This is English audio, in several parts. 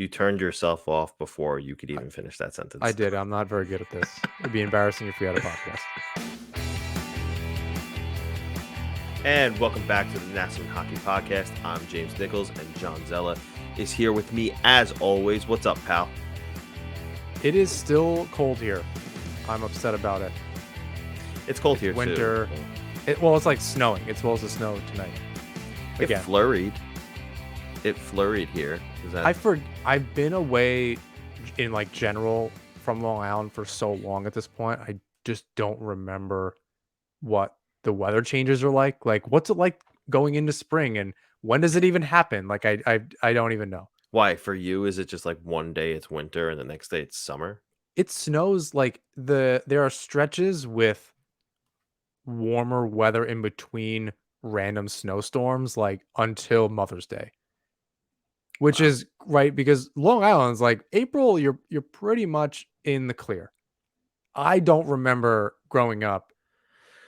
You turned yourself off before you could I, even finish that I sentence. did. I'm not very good at this. It'd be embarrassing if we had a podcast. And welcome back to the National Hockey Podcast. I'm James Nichols, and John Zella is here with me as always. What's up, pal? It is still cold here. I'm upset about it. It's cold here winter. too. It's like snowing. It's supposed to snow tonight. Again. It flurried here. I've been away in like general from Long Island for so long at this point. I just don't remember what the weather changes are like. Like, what's it like going into spring, and when does it even happen? Like, I don't even know. Why, for you, is it just like one day it's winter and the next day it's summer? It snows like there are stretches with warmer weather in between random snowstorms, like until Mother's Day. Which Wow. is right, because Long Island's like April, you're pretty much in the clear. I don't remember growing up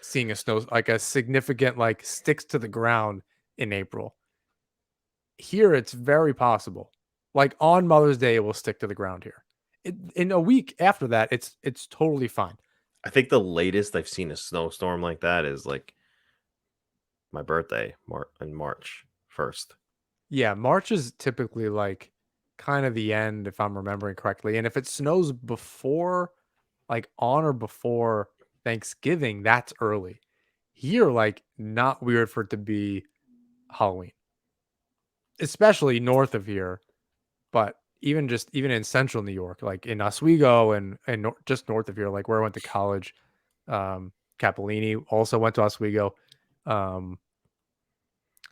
seeing a snow, like a significant, like sticks to the ground in April. Here, it's very possible. Like on Mother's Day, it will stick to the ground here. In a week after that, it's totally fine. I think the latest I've seen a snowstorm like that is like my birthday, in March 1st. Yeah, March is typically like kind of the end, if I'm remembering correctly. And if it snows before, like on or before Thanksgiving, that's early. Here, like, not weird for it to be Halloween, especially north of here. But even in central New York, like in Oswego and just north of here, like where I went to college, Capellini also went to Oswego.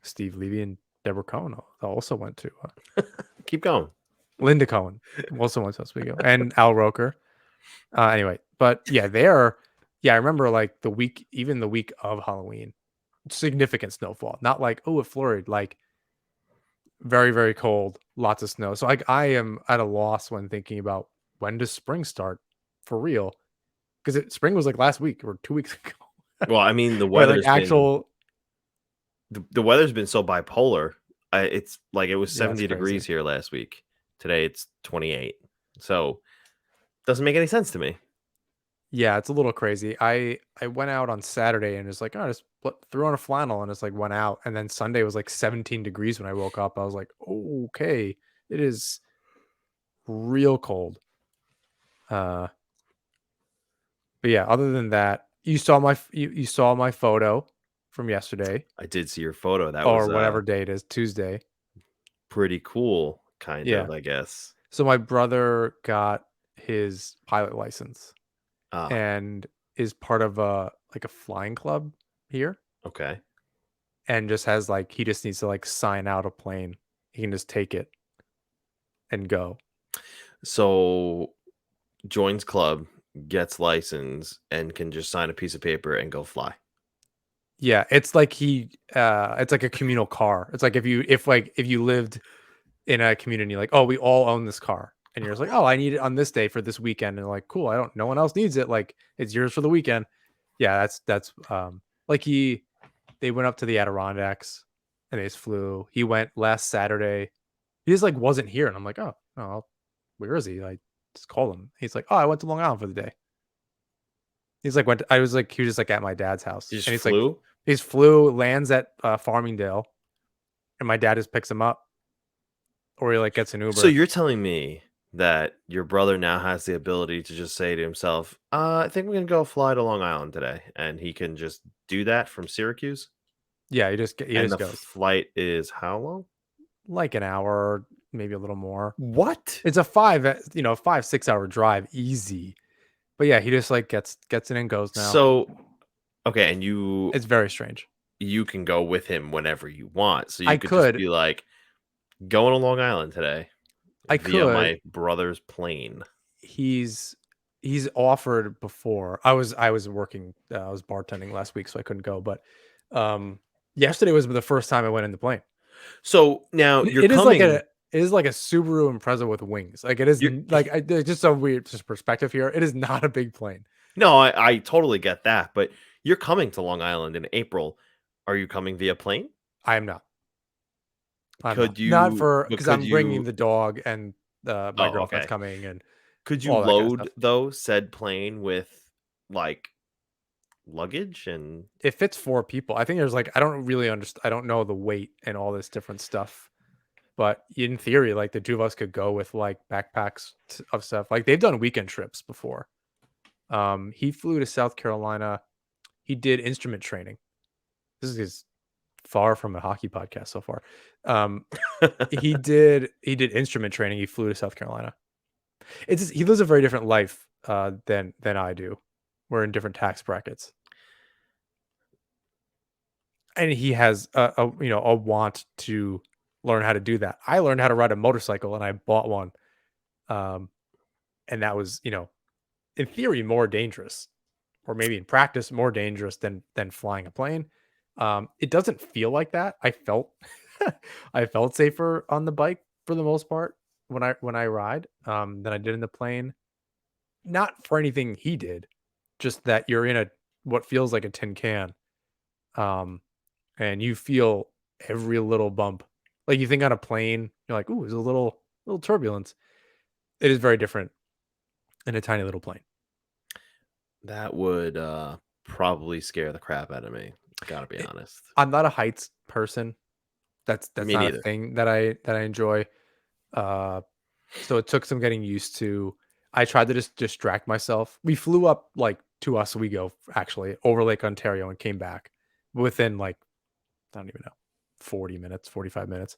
Steve Levy and Deborah Cohen also went to. Keep going. Linda Cohen also went to Oswego, and Al Roker. Anyway, but yeah, I remember like the week of Halloween, significant snowfall. Not like, oh, it flurried, like very, very cold, lots of snow. So I am at a loss when thinking about when does spring start for real? Because spring was like last week or 2 weeks ago. Well, I mean, the Right, like weather's been actual. the weather's been so bipolar. It's like it was Yeah, it's 70 crazy. degrees here last week. Today it's 28. So doesn't make any sense to me. Yeah, it's a little crazy. I went out on Saturday and it's like, oh, I just threw on a flannel and it's like went out. And then Sunday was like 17 degrees when I woke up. I was like, oh, okay, it is real cold. But yeah, other than that, you saw my photo from yesterday I did see your photo. That was or whatever day it is, Tuesday. pretty cool, kind Yeah. of, I guess. So my brother got his pilot license Ah, and is part of a flying club here. okay. And just has like, he just needs to like sign out a plane. He can just take it and go. So joins club, gets license, and can just sign a piece of paper and go fly. Yeah, it's like it's like a communal car. It's like if you lived in a community, like, oh, we all own this car, and you're just like, oh, I need it on this day for this weekend, and like, cool, no one else needs it, like it's yours for the weekend. Yeah, that's like they went up to the Adirondacks and they just flew. He went last Saturday. He just like wasn't here, and I'm like, oh, where is he? I just called him. He's like, oh, I went to Long Island for the day. He's like, he was just like at my dad's house, He just and he's flew? like, he's flew, lands at Farmingdale, and my dad just picks him up, or he like gets an Uber. So you're telling me that your brother now has the ability to just say to himself, I think we're going to go fly to Long Island today. And he can just do that from Syracuse? Yeah, he And just the goes flight is how long? like an hour, maybe a little more. What? It's a 5-6 hour drive, easy. But yeah, he just like gets it and goes now. So, okay, and It's very strange. you can go with him whenever you want. So I you could just could, be like, going to Long Island today I via could. my brother's plane. He's offered before. I was working. I was bartending last week, so I couldn't go. But yesterday was the first time I went in the plane. So now you're It is coming. it is like a Subaru Impreza with wings. Like it is like just a weird perspective here. It is not a big plane. No, I totally get that. But you're coming to Long Island in April. Are you coming via plane? I am not. Could not you? for But because could I'm bringing you? the dog and my Oh, girlfriend's okay. coming and Could you all that kind of load, stuff. though, said plane with, like, luggage and It fits 4 people. I think there's like I don't really understand. I don't know the weight and all this different stuff, but in theory, like the 2 of us could go with like backpacks of stuff. Like they've done weekend trips before. He flew to South Carolina. He did instrument training. This is far from a hockey podcast so far. Um, he did instrument training. He flew to South Carolina. He lives a very different life than I do. We're in different tax brackets, and he has a want to learn how to do that. I learned how to ride a motorcycle, and I bought one, um, and that was in theory more dangerous, or maybe in practice more dangerous than flying a plane. It doesn't feel like that. I felt I felt safer on the bike for the most part when I ride than I did in the plane. Not for anything he did, just that you're in a what feels like a tin can, um, and you feel every little bump. Like you think on a plane, you're like, "Ooh, there's a little turbulence." It is very different in a tiny little plane. that would, probably scare the crap out of me, gotta be It, honest. I'm not a heights person. That's Me not a neither. thing that I enjoy. Uh, so it took some getting used to. I tried to just distract myself. We flew up like to Oswego, actually, over Lake Ontario, and came back within like I don't even know, 40 minutes, 45 minutes.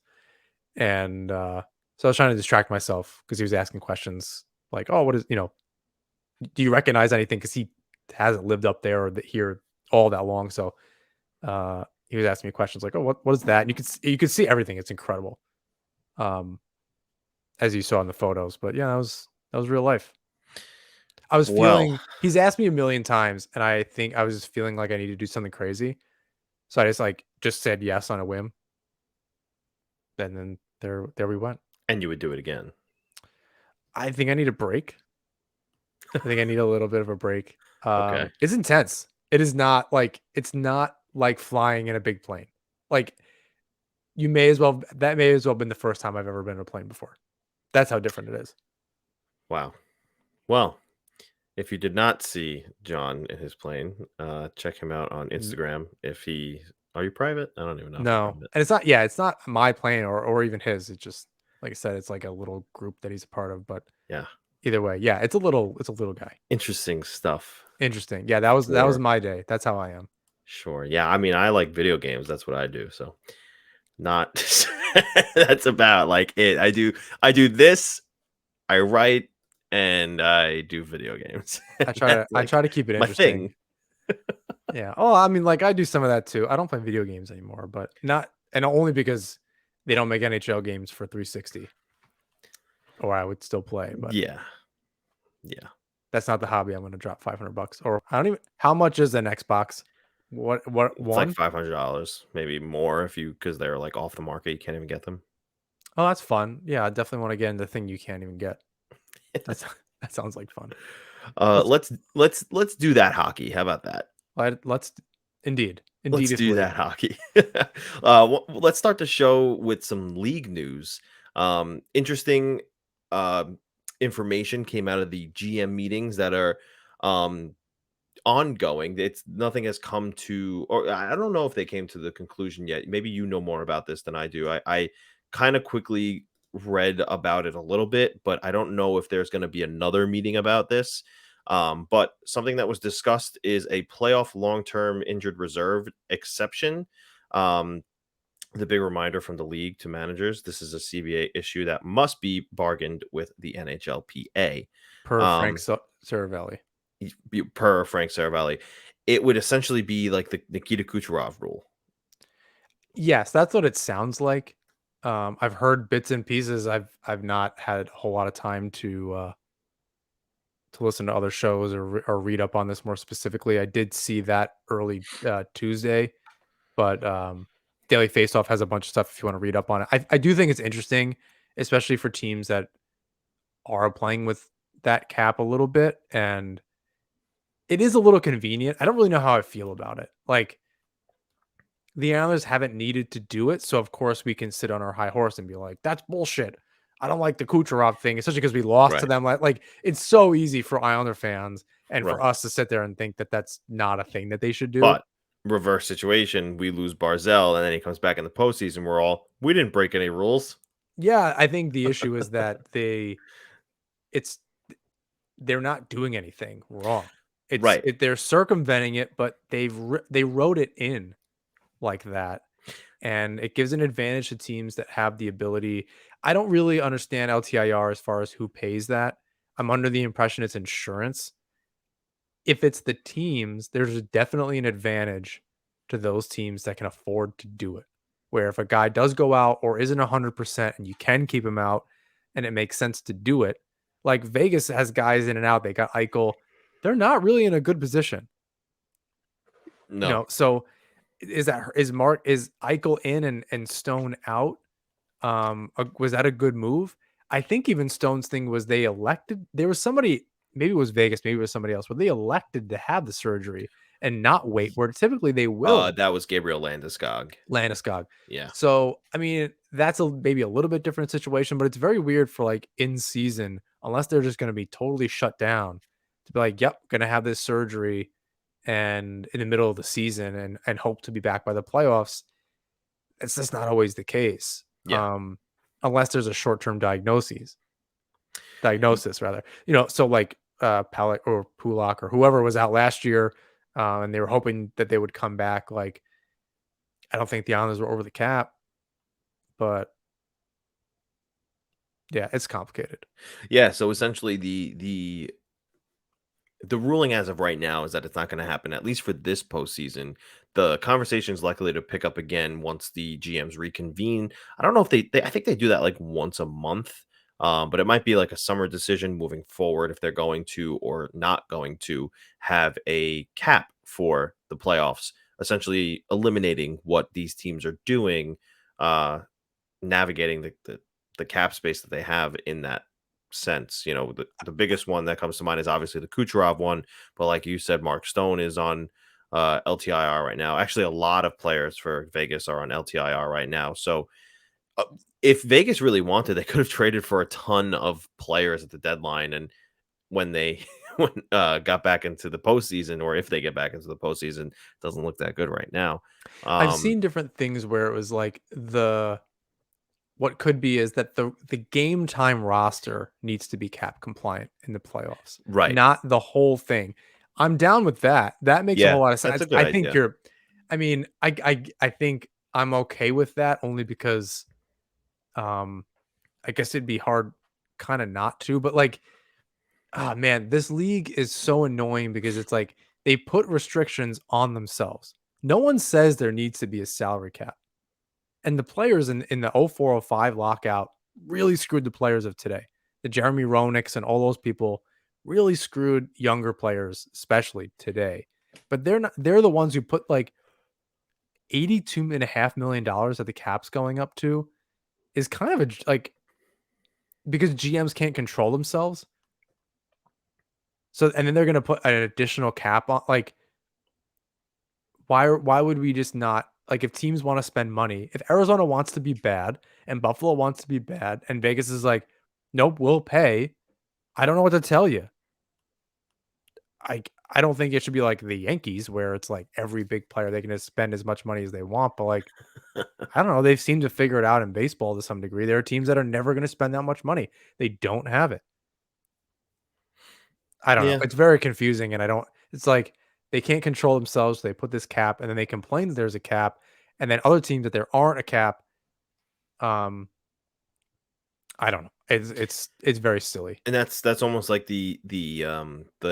And so I was trying to distract myself because he was asking questions like, "Oh, what is do you recognize anything?" Because he hasn't lived up there or here all that long. So he was asking me questions like, "Oh, what is that?" And you could see everything. It's incredible, um, as you saw in the photos. But yeah, that was real life. I was Well, feeling. He's asked me a million times, and I think I was just feeling like I need to do something crazy. So I just said yes on a whim, and then there we went. and you would do it again. I think I need a break. I think I need a little bit of a break. Okay. It's intense. It's not like flying in a big plane. Like that may as well have been the first time I've ever been in a plane before. That's how different it is. Wow. Well, if you did not see John in his plane, check him out on N- Instagram. If he Are you private? I don't even know if you're No, private. and it's not my plane or even his. It's just like I said, it's like a little group that he's a part of. But Yeah. either way, yeah, it's a little guy. Interesting stuff. Interesting. Yeah, that was For my day. That's how I am. sure. Yeah, I mean, I like video games. That's what I do. So, not that's about like it. I do this, I write, and I do video games. I And try to that's I like try to keep it my interesting. thing. Yeah. Oh, I mean, like I do some of that too. I don't play video games anymore, but not and only because they don't make NHL games for 360, or I would still play. But Yeah. Yeah. that's not the hobby I'm going to drop $500. Or I don't even. How much is an Xbox? What It's like one? $500, maybe more if you because they're like off the market. You can't even get them. Oh, that's fun. Yeah, I definitely want to get into the thing you can't even get. That's that sounds like fun. Let's Let's do that hockey. How about that? let's indeed Let's do indeedly. that hockey. Let's start the show with some league news. Interesting um, information came out of the GM meetings that are um, ongoing. It's nothing has come to, or I don't know if they came to the conclusion yet. Maybe you know more about this than I do. I kind of quickly read about it a little bit, but I don't know if there's going to be another meeting about this. But something that was discussed is a playoff long-term injured reserve exception. Um, the big reminder from the league to managers: this is a CBA issue that must be bargained with the NHLPA. Per Frank Um, Saravelli. per Frank Saravalli, it would essentially be like the Nikita Kucherov rule. Yes, that's what it sounds like. I've heard bits and pieces. I've not had a whole lot of time to listen to other shows or read up on this more specifically. I did see that early Tuesday, but Daily Faceoff has a bunch of stuff if you want to read up on it. I do think it's interesting, especially for teams that are playing with that cap a little bit, and it is a little convenient. I don't really know how I feel about it. Like the Islanders haven't needed to do it, so of course we can sit on our high horse and be like, "That's bullshit." I don't like the Kucherov thing, especially because we lost to Right. them. Like it's so easy for Islander fans and for Right. us to sit there and think that that's not a thing that they should do. But reverse situation, we lose Barzell, and then he comes back in the postseason. We didn't break any rules. Yeah, I think the issue is that it's they're not doing anything wrong. Right. They're circumventing it, but they wrote it in like that, and it gives an advantage to teams that have the ability. I don't really understand LTIR as far as who pays that. I'm under the impression it's insurance. If it's the teams, there's definitely an advantage to those teams that can afford to do it. Where if a guy does go out or isn't 100% and you can keep him out and it makes sense to do it, like Vegas has guys in and out. They got Eichel. They're not really in a good position, No. So is Eichel in and Stone out? Was that a good move? I think even Stone's thing was they elected. There was somebody, maybe it was Vegas, maybe it was somebody else, but they elected to have the surgery and not wait. Where typically they will. That was Gabriel Landeskog. Landeskog. Yeah. So I mean, that's maybe a little bit different situation, but it's very weird for like in season, unless they're just going to be totally shut down, to be like, "Yep, going to have this surgery," and in the middle of the season and hope to be back by the playoffs. It's just not always the case. Yeah. Unless there's a short-term diagnosis rather. So like Palak or Pulak or whoever was out last year, and they were hoping that they would come back. Like, I don't think the Islanders were over the cap, but yeah, it's complicated. Yeah. So essentially, the ruling as of right now is that it's not going to happen, at least for this postseason. The conversation is likely to pick up again once the GMs reconvene. I don't know if I think they do that like once a month, but it might be like a summer decision moving forward if they're going to or not going to have a cap for the playoffs, essentially eliminating what these teams are doing, uh, navigating the cap space that they have in that sense. The biggest one that comes to mind is obviously the Kucherov one, but like you said, Mark Stone is on LTIR right now. Actually, a lot of players for Vegas are on LTIR right now. So uh, if Vegas really wanted, they could have traded for a ton of players at the deadline, and when they got back into the postseason, or if they get back into the postseason, doesn't look that good right now. I've Um, seen different things where it was like what could be is that the game time roster needs to be cap compliant in the playoffs, right. not the whole thing. I'm down with that. That makes a Yeah, whole lot of that's a sense. good I think idea. you're I mean, I think I'm okay with that only because um I guess it'd be hard kind of not to, but like, ah man, this league is so annoying because it's like they put restrictions on themselves. No one says there needs to be a salary cap. And the players in the 0405 lockout really screwed the players of today. The Jeremy Roenick's and all those people really screwed younger players, especially today. But they're the ones who put like $82.5 million that the cap's going up to is kind of like because GMs can't control themselves. So and then they're gonna put an additional cap on like why would we just not like if teams want to spend money, if Arizona wants to be bad and Buffalo wants to be bad and Vegas is like, nope, we'll pay. I don't know what to tell you. I don't think it should be like the Yankees where it's like every big player they can just spend as much money as they want, but like I don't know, they've seemed to figure it out in baseball to some degree. There are teams that are never going to spend that much money. They don't have it. I don't know. Yeah. It's very confusing and I don't it's like they can't control themselves. So they put this cap and then they complain that there's a cap and then other teams that there aren't a cap. Um I don't know. It's very silly. And that's almost like the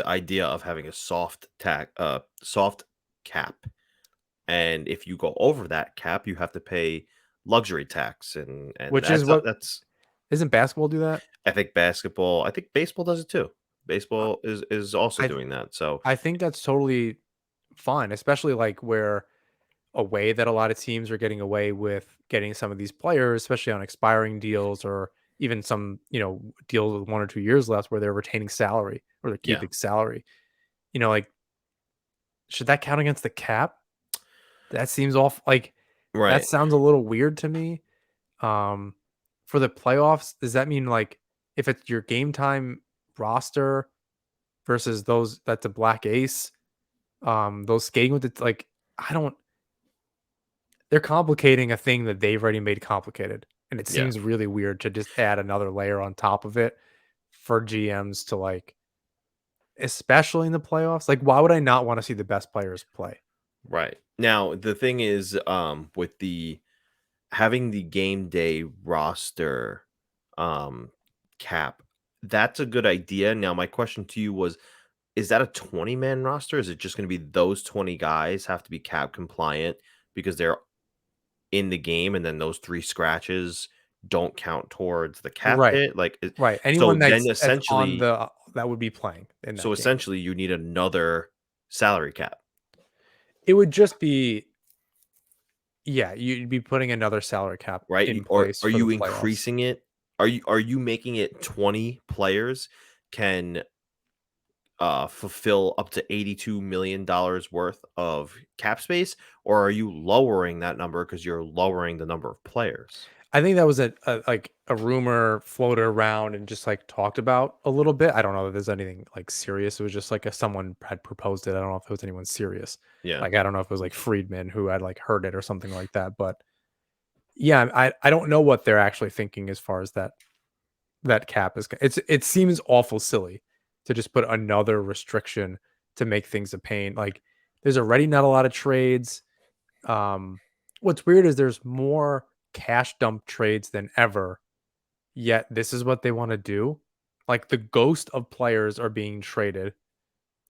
idea of having a soft cap. And if you go over that cap, you have to pay luxury tax, and Which is what that's isn't basketball do that? I think baseball does it too. I Baseball is also I doing that. So I think that's totally fine, especially like where a way that a lot of teams are getting away with getting some of these players, especially on expiring deals or even some, deals with 1 or 2 years left where they're retaining salary or they're yeah, keeping salary. Like should that count against the cap? That seems off like that right. sounds a little weird to me. Um for the playoffs, does that mean like if it's your game time roster versus those that's a black ace, those skating with it like I don't they're complicating a thing that they've already made complicated. And it Yeah, seems really weird to just add another layer on top of it for GMs to like, especially in the playoffs. Like, why would I not want to see the best players play? right. Now, the thing is, with the having the game day roster, um, cap, that's a good idea. Now, my question to you was, is that a 20-man roster? Is it just gonna be those 20 guys have to be cap compliant because they're in the game, and then those 3 scratches don't count towards the cap Right. hit? Like, Right. so Anyone then that's on essentially the that would be playing in that game. you need another salary cap, It would just be yeah, you'd be putting another salary cap right? in Or place are for the you playoffs. increasing it? Are you making it 20 players can, fulfill up to $82 million worth of cap space, or are you lowering that number because 'cause you're lowering the number of players? I think that was a like a rumor floated around and just like talked about a little bit. I don't know if there's anything like serious. It was just like a, someone had proposed it. I don't know if it was anyone serious. Yeah, Like I don't know if it was like Friedman who had like heard it or something like that. But yeah, I don't know what they're actually thinking as far as that cap is. It seems awful silly to just put another restriction to make things a pain. Like there's already not a lot of trades. Um, what's weird is there's more cash dump trades than ever. Yet this is what they want to do. Like the ghost of players are being traded.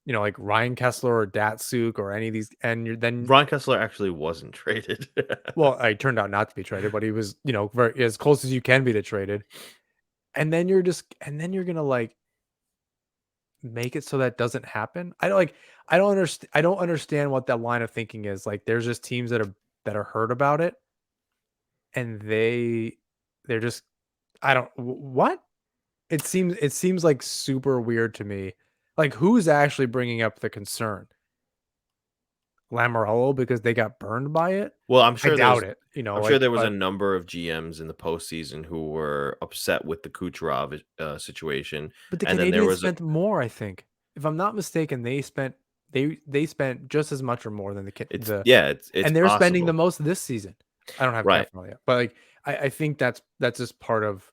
You know, like Ryan Kessler or Datsuk or any of these, and you're then Ron Kessler actually wasn't traded. well, I turned out not to be traded, but he was, you know, very as close as you can be to traded. And then you're gonna like make it so that doesn't happen. I don't understand what that line of thinking is. Like there's just teams that are hurt about it and they're just I don't what? It seems like super weird to me. Like who's actually bringing up the concern? Lamoriello because they got burned by it? Well, I doubt it, you know, I'm sure like there was a but number of GMs in the postseason who were upset with the Kucherov, situation, but the and then there Canadians was a spent more, I think. If I'm not mistaken, they spent just as much or more than it's the yeah, it's and they're spending the possible. most this season. I don't have Right. cap friendly yet, but like I think that's just part of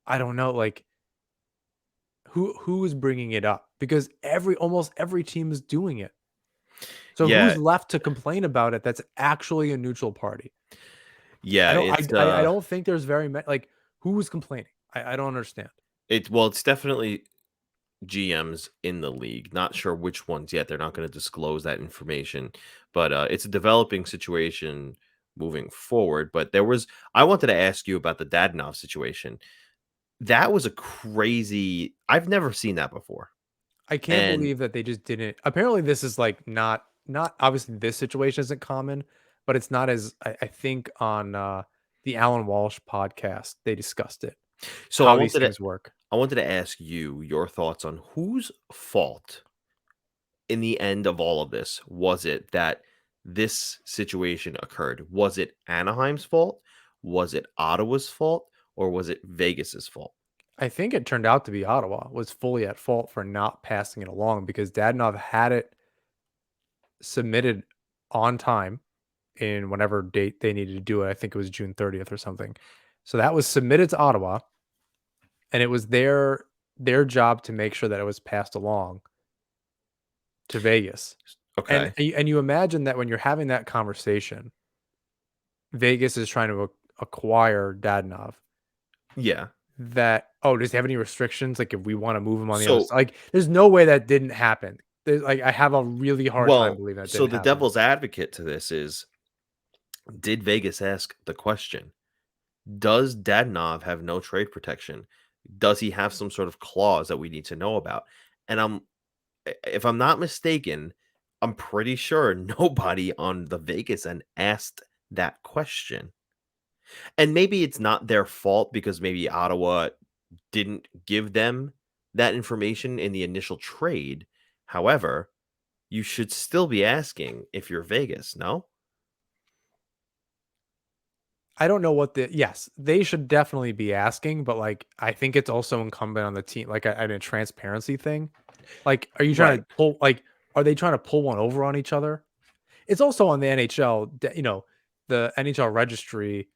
I don't know, like who is bringing it up because almost every team is doing it. So Yeah, who's left to complain about it that's actually a neutral party? yeah, I don't think there's very many like, who is complaining? I don't understand. it's definitely GMs in the league. Not sure which ones yet. They're not gonna disclose that information, but, it's a developing situation moving forward, but I wanted to ask you about the Dadonov situation. That was a crazy I've never seen that before, I can't and believe that they just didn't apparently this is, like, not obviously this situation isn't common, but it's not as I think on, the Alan Walsh podcast, they discussed it, so how these things work. I wanted to ask you your thoughts on whose fault in the end of all of this was it that this situation occurred? Was it Anaheim's fault? Was it Ottawa's fault? Or was it Vegas's fault? I think it turned out to be Ottawa was fully at fault for not passing it along because Dadonov had it submitted on time in whatever date they needed to do it. I think it was June 30th or something. So that was submitted to Ottawa, and it was their job to make sure that it was passed along to Vegas. Okay. And you imagine that when you're having that conversation, Vegas is trying to acquire Dadonov. Yeah. That oh, does he have any restrictions? Like if we want to move him on the other So side, like there's no way that didn't happen. Like I have a really hard time well, believing that so didn't the happen. devil's advocate to this is, did Vegas ask the question? Does Dadonov have no trade protection? Does he have some sort of clause that we need to know about? And if I'm not mistaken, I'm pretty sure nobody on the Vegas end asked that question. And maybe it's not their fault because maybe Ottawa didn't give them that information in the initial trade. However, you should still be asking if you're Vegas, no? I don't know what yes, they should definitely be asking, but like I think it's also incumbent on the team, like a transparency thing. Like, are you trying Right. to pull like are they trying to pull one over on each other? It's also on the NHL, the NHL registry.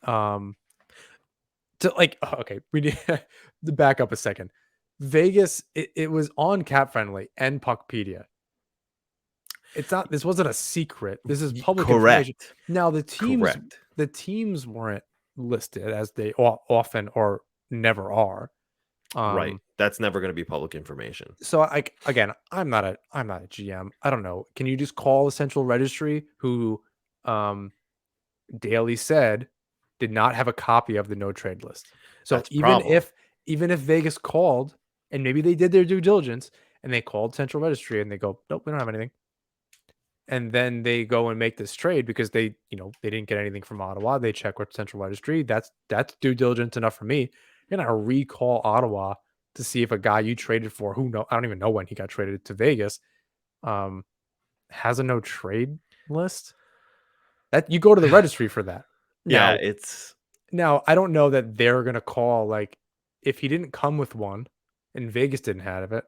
Um, to like, okay, we need to back up a second. Vegas, it was on Cap Friendly and Puckpedia. It's not. This wasn't a secret. This is public information. Correct. Now Correct. the teams weren't listed as they often or never are. Right. Um, That's never going to be public information. so again, I'm not a GM. I don't know. Can you just call the central registry who Daly said did not have a copy of the no trade list? So That's a problem. even if Vegas called and maybe they did their due diligence and they called central registry and they go, nope, we don't have anything. And then they go and make this trade because they didn't get anything from Ottawa. They check with central registry. That's due diligence enough for me. You're gonna recall Ottawa to see if a guy you traded for, I don't even know when he got traded to Vegas, um, has a no trade list. That you go to the registry for that. Yeah, Now, it's I don't know that they're gonna call like if he didn't come with one and Vegas didn't have it.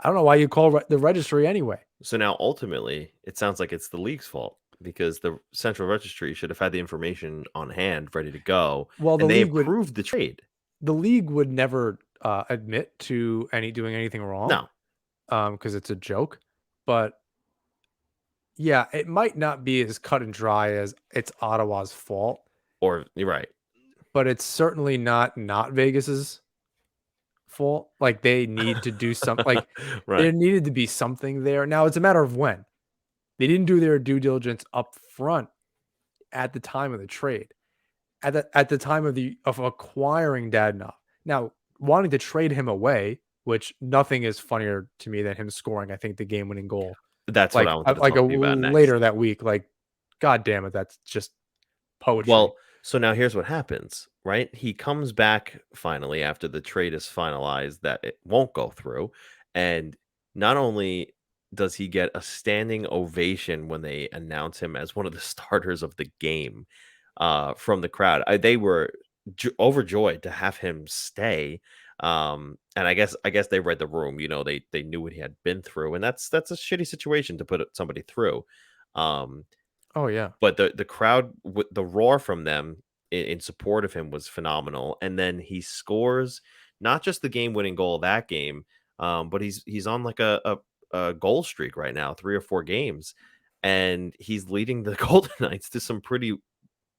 I don't know why you call the registry anyway. so now ultimately it sounds like it's the league's fault because the central registry should have had the information on hand ready to go Well, and they approved the trade. the league would never admit to doing anything wrong No. because it's a joke. But yeah, it might not be as cut and dry as it's Ottawa's fault, Or you're right. but it's certainly not Vegas's fault. Like they need to do something. Like there Right. needed to be something there. Now it's a matter of when they didn't do their due diligence up front at the time of the trade. At the time of acquiring Dadonov. Now, wanting to trade him away, which nothing is funnier to me than him scoring, I think, the game-winning goal. That's what I wanted to Like a talk to you about later next. that week, like, god damn it, that's just poetry. Well, so now here's what happens, right? He comes back finally after the trade is finalized that it won't go through. And not only does he get a standing ovation when they announce him as one of the starters of the game from the crowd, they were overjoyed to have him stay. And I guess they read the room, they knew what he had been through, and that's a shitty situation to put somebody through. Um, Oh, yeah. but the crowd, with the roar from them in support of him was phenomenal, and then he scores not just the game-winning goal of that game, but he's on like a goal streak right now, 3 or 4 games, and he's leading the Golden Knights to some pretty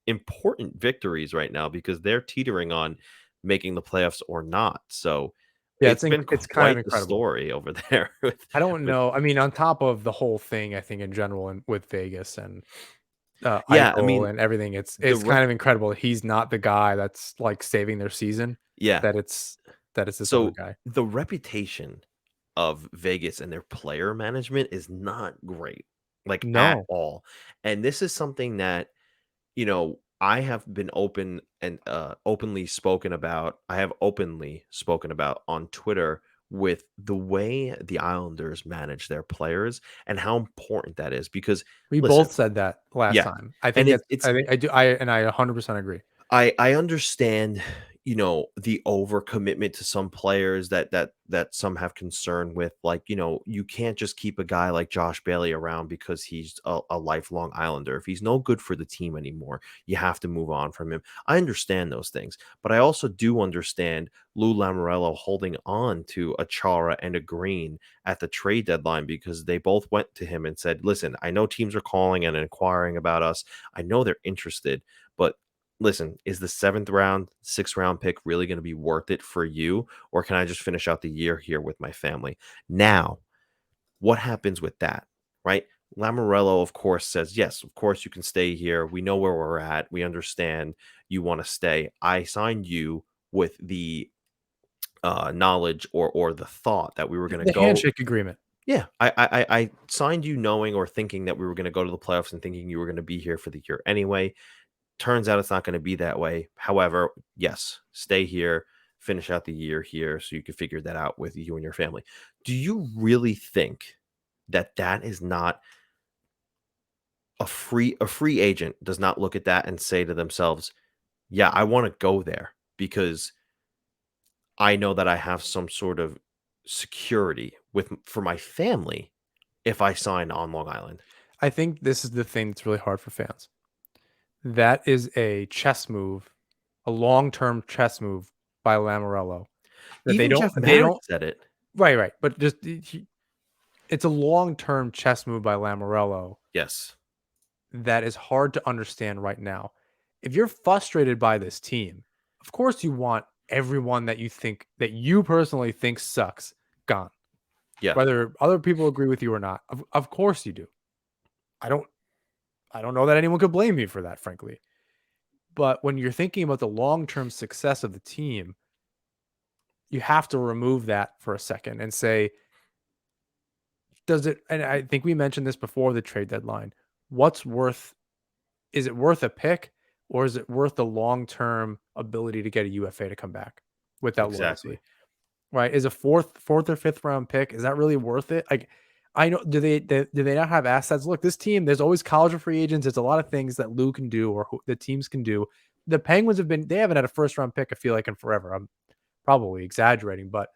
important victories right now because they're teetering on making the playoffs or not. So, Yeah, it's been it's kind of quite the incredible. story over there with I don't with know. I mean, on top of the whole thing, I think in general and with Vegas and, Yeah, I Eichel mean, and everything, the it's rep kind of incredible. He's not the guy that's, like, saving their season, yeah. that it's this other So guy. the reputation of Vegas and their player management is not great, like at No. all. And this is something that, I have been openly spoken about. I have openly spoken about on Twitter with the way the Islanders manage their players and how important that is because We listen, both said that last yeah. time. I And think it's I 100% agree. I understand, the overcommitment to some players that some have concern with, like, you can't just keep a guy like Josh Bailey around because he's a lifelong Islander. If he's no good for the team anymore, you have to move on from him. I understand those things, but I also do understand Lou Lamoriello holding on to a Chara and a Green at the trade deadline because they both went to him and said, "Listen, I know teams are calling and inquiring about us. I know they're interested, but listen, is the 7th round, 6th round pick really going to be worth it for you? Or can I just finish out the year here with my family?" Now, what happens with that, right? Lamorello, of course, says, "Yes, of course you can stay here. We know where we're at. We understand you want to stay. I signed you with the knowledge or the thought that we were going to The go." handshake agreement. Yeah, I signed you knowing or thinking that we were going to go to the playoffs and thinking you were going to be here for the year anyway. Turns out it's not going to be that way. However, yes, stay here, finish out the year here so you can figure that out with you and your family. Do you really think that that is not a free agent does not look at that and say to themselves, "Yeah, I wanna go there because I know that I have some sort of security for my family if I sign on Long Island." I think this is the thing that's really hard for fans. That is a chess move, a long-term chess move by Lamoriello that Even Jeff they Marek don't said it. right, right, but just it's a long-term chess move by Lamoriello Yes. that is hard to understand right now. If you're frustrated by this team, of course you want everyone that you personally think sucks gone, Yeah. whether other people agree with you or not. Of course you do. I don't I don't know that anyone could blame you for that, frankly. But when you're thinking about the long-term success of the team, you have to remove that for a second and say, does it and I think we mentioned this before the trade deadline. What's worth is it worth a pick or is it worth the long-term ability to get a UFA to come back with that Exactly. loyalty? Right? Is a fourth or fifth round pick, is that really worth it? Like I know do they not have assets? Look, this team, there's always college or free agents. There's a lot of things that Lou can do or the teams can do. The Penguins they haven't had a first round pick, I feel like, in forever. I'm probably exaggerating, but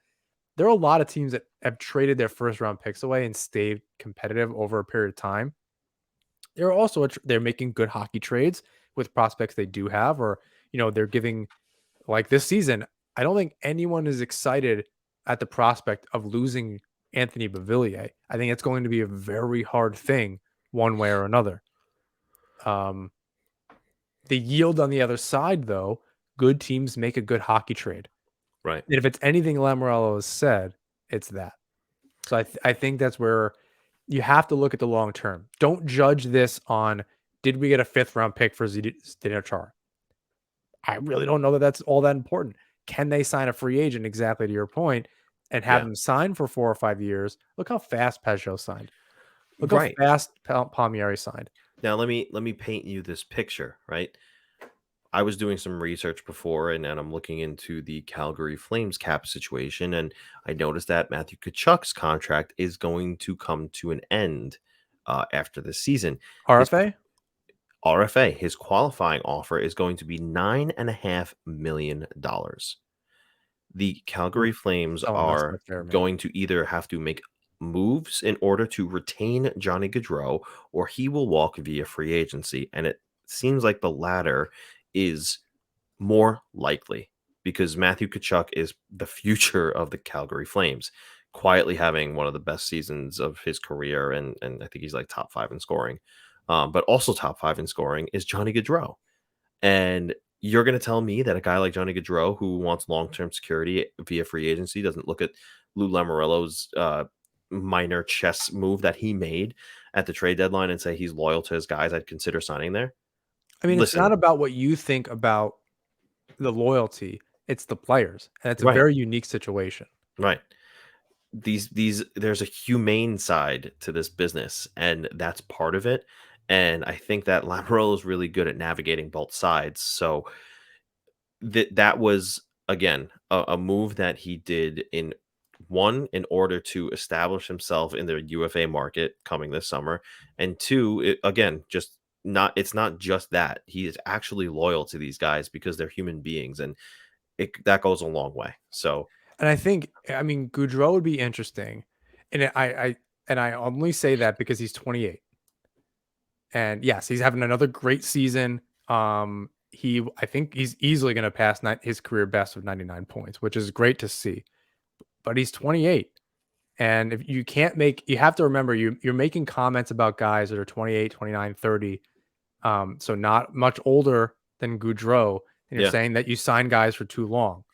there are a lot of teams that have traded their first round picks away and stayed competitive over a period of time. They're also they're making good hockey trades with prospects they do have, or they're giving like this season. I don't think anyone is excited at the prospect of losing Anthony Beauvillier. I think it's going to be a very hard thing one way or another. Um, the yield on the other side, though, good teams make a good hockey trade. Right. And if it's anything Lamoriello has said, it's that. So I think that's where you have to look at the long term. Don't judge this on did we get a fifth round pick for Zdeno Chara? I really don't know that that's all that important. Can they sign a free agent, exactly to your point, and have Yeah. him sign for 4 or 5 years? Look how fast Peugeot signed. Look how Right. fast Palmieri signed. Now let me paint you this picture, right? I was doing some research before, and I'm looking into the Calgary Flames cap situation, and I noticed that Matthew Tkachuk's contract is going to come to an end after the season. His RFA? RFA, his qualifying offer is going to be $9.5 million. The Oof, Calgary Flames someone messed up are there, man. going to either have to make moves in order to retain Johnny Gaudreau, or he will walk via free agency. And it seems like the latter is more likely because Matthew Tkachuk is the future of the Calgary Flames, quietly having one of the best seasons of his career, and I think he's like top five in scoring. But also top five in scoring is Johnny Gaudreau. And you're going to tell me that a guy like Johnny Gaudreau, who wants long-term security via free agency, doesn't look at Lou Lamoriello's minor chess move that he made at the trade deadline and say he's loyal to his guys? I'd consider signing there. I mean, it's Listen, not about what you think about the loyalty, it's the players, and it's a right, very unique situation. right. These there's a humane side to this business, and that's part of it. And I think that Lamoriello is really good at navigating both sides. So that was again a move that he did in order to establish himself in the UFA market coming this summer, and two, again, just not it's not just that he is actually loyal to these guys because they're human beings, and that goes a long way. So And I think, I mean, Goudreau would be interesting, and I only say that because he's 28. And yes, he's having another great season. I think he's easily going to pass his career best of 99 points, which is great to see. But he's 28. And if you can't make, you have to remember you're making comments about guys that are 28, 29, 30. So not much older than Goudreau. And you're yeah, saying that you sign guys for too long.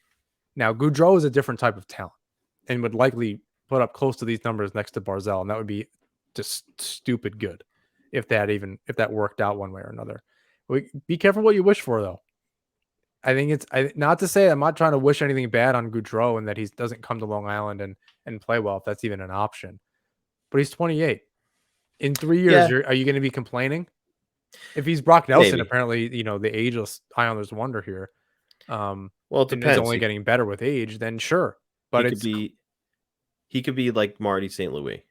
Now, Goudreau is a different type of talent and would likely put up close to these numbers next to Barzal. And that would be just stupid good if that worked out one way or another. Be careful what you wish for, though. I think not to say I'm not trying to wish anything bad on Goudreau and that he doesn't come to Long Island and play well if that's even an option. But he's 28. In 3 years, yeah, are you going to be complaining? If he's Brock Nelson, maybe. apparently the ageless Islanders wonder here, Well, it and is depends. only He getting better with age. Then sure, he but could be he could be like Marty St. Louis.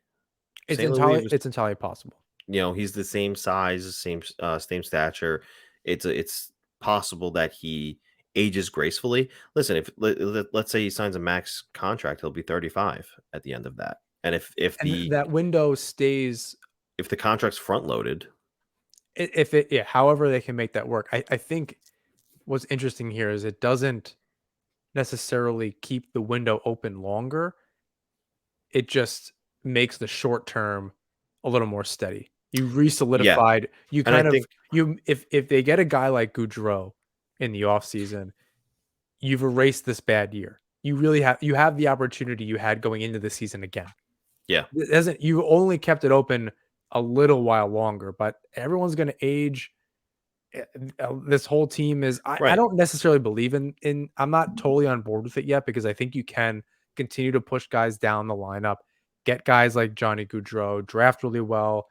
St. Louis was it's entirely possible. He's the same size, same stature. It's possible that he ages gracefully. Listen, if let's say he signs a max contract, he'll be 35 at the end of that. And And that window stays if the contract's front loaded, if it yeah, however they can make that work. I think what's interesting here is it doesn't necessarily keep the window open longer. It just makes the short term a little more steady. You yeah. re-solidified you And I kind of think you if they get a guy like Goudreau in the offseason, you've erased this bad year. You have the opportunity you had going into the season again. yeah, It doesn't you only kept it open a little while longer, but everyone's gonna age. This whole team is I right. don't necessarily believe in I'm not totally on board with it yet because I think you can continue to push guys down the lineup, get guys like Johnny Gaudreau, draft really well.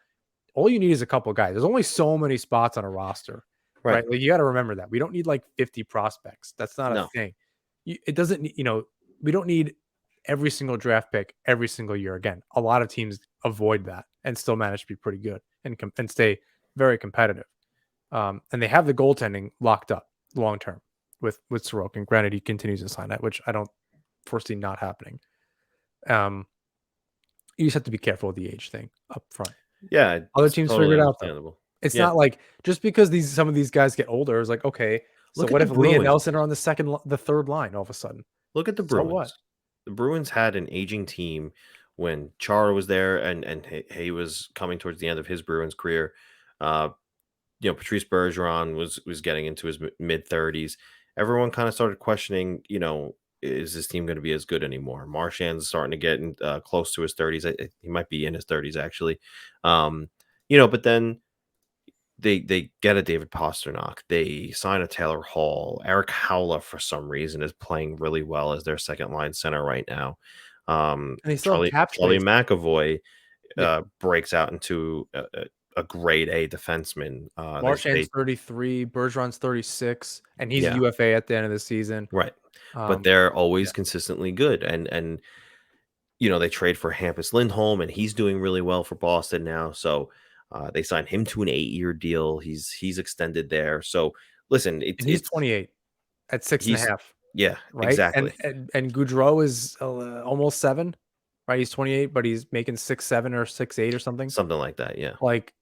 All you need is a couple guys. There's only so many spots on a roster, Right. right? Like you got to remember that. We don't need like 50 prospects. That's not a No. thing. It doesn't we don't need every single draft pick every single year again. A lot of teams avoid that and still manage to be pretty good and stay very competitive. And they have the goaltending locked up long term with Sorokin. Granted, he continues to sign that, which I don't foresee not happening. Um, you just have to be careful with the age thing up front. Yeah, Other it's teams figure totally it out though. understandable. It's Yeah. not like just because some of these guys get older, it's like okay, so Look at what the if Lee and Bruins. Nelson are on the third line all of a sudden? Look at the So what? Bruins. The Bruins had an aging team when Chara was there, and he was coming towards the end of his Bruins career. Uh, Patrice Bergeron was getting into his mid 30s. Everyone kind of started questioning, is this team going to be as good anymore? Marchand's starting to get close to his 30s. He might be in his 30s actually. Um, but then they get a David Pasternak. They sign a Taylor Hall. Eric Howla for some reason is playing really well as their second line center right now. And they still have cap Charlie space. McAvoy Yeah, breaks out into a grade A defenseman. Marchand's 33, Bergeron's 36, and he's a Yeah, UFA at the end of the season. right. But Um, they're yeah, always consistently good, and they trade for Hampus Lindholm, and he's doing really well for Boston now. So they signed him to an 8-year deal. He's extended there. So listen, and he's it's 28 at six and a he's half. yeah, Right? exactly, And Goudreau is, almost 7, right? He's 28, but he's making 6'7" or 6'8" or something. something like that. Yeah. Like,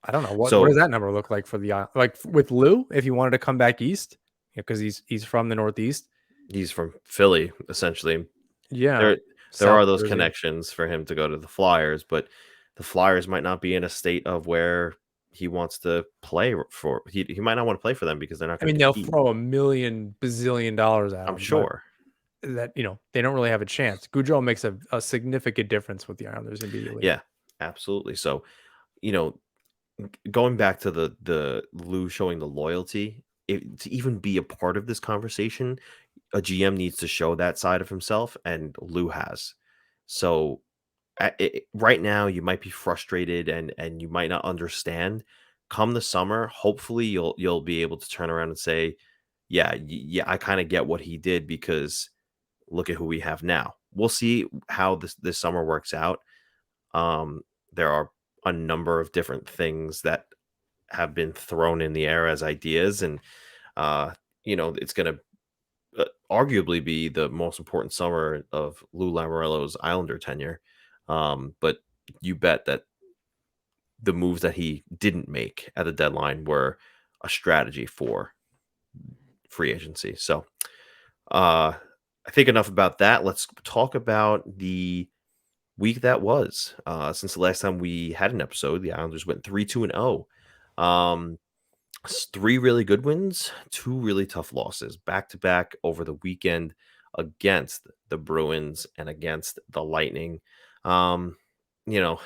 I don't know, what So does that number look like for the like, with Lou, if he wanted to come back east, because he's from the Northeast? he's from Philly, essentially. Yeah. There there South are those Jersey. connections for him to go to the Flyers, but the Flyers might not be in a state of where he wants to play for. He might not want to play for them because they're not I going to mean, they'll compete. throw a million bazillion dollars at I'm him, but sure. they don't really have a chance. Goudreau makes a significant difference with the Islanders immediately. Yeah, absolutely. So, you know, going back to the Lou showing the loyalty, to even be a part of this conversation, a GM needs to show that side of himself, and Lou has. So right now, you might be frustrated and you might not understand. Come the summer, hopefully you'll be able to turn around and say, yeah, yeah, I kind of get what he did because look at who we have now. We'll see how this summer works out. There are a number of different things that have been thrown in the air as ideas, and uh, it's going to arguably be the most important summer of Lou Lamoriello's Islander tenure. But you bet that the moves that he didn't make at the deadline were a strategy for free agency. So uh, I think enough about that. Let's talk about the week that was. Since the last time we had an episode, the Islanders went 3-2-0. Three really good wins, two really tough losses back to back over the weekend against the Bruins and against the Lightning. Um, you know,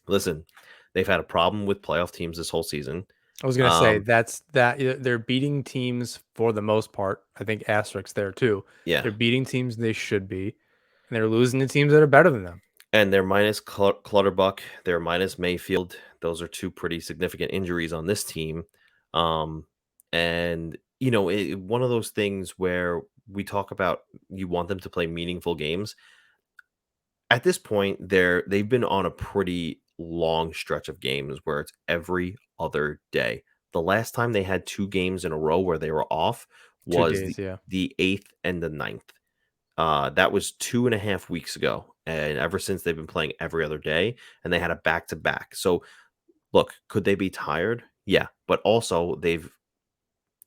Listen, they've had a problem with playoff teams this whole season. I was gonna say Um, that's that they're beating teams for the most part. I think asterisks there too. yeah, They're beating teams they should be, and they're losing to teams that are better than them. and they're minus Clutterbuck, they're minus Mayfield. Those are two pretty significant injuries on this team. Um, and one of those things where we talk about you want them to play meaningful games. At this point, they've been on a pretty long stretch of games where it's every other day. The last time they had 2 games in a row where they were off two was days. Yeah. the 8th and the 9th. That was 2.5 weeks ago, and ever since they've been playing every other day, and they had a back-to-back. So, look, could they be tired? Yeah, but also they've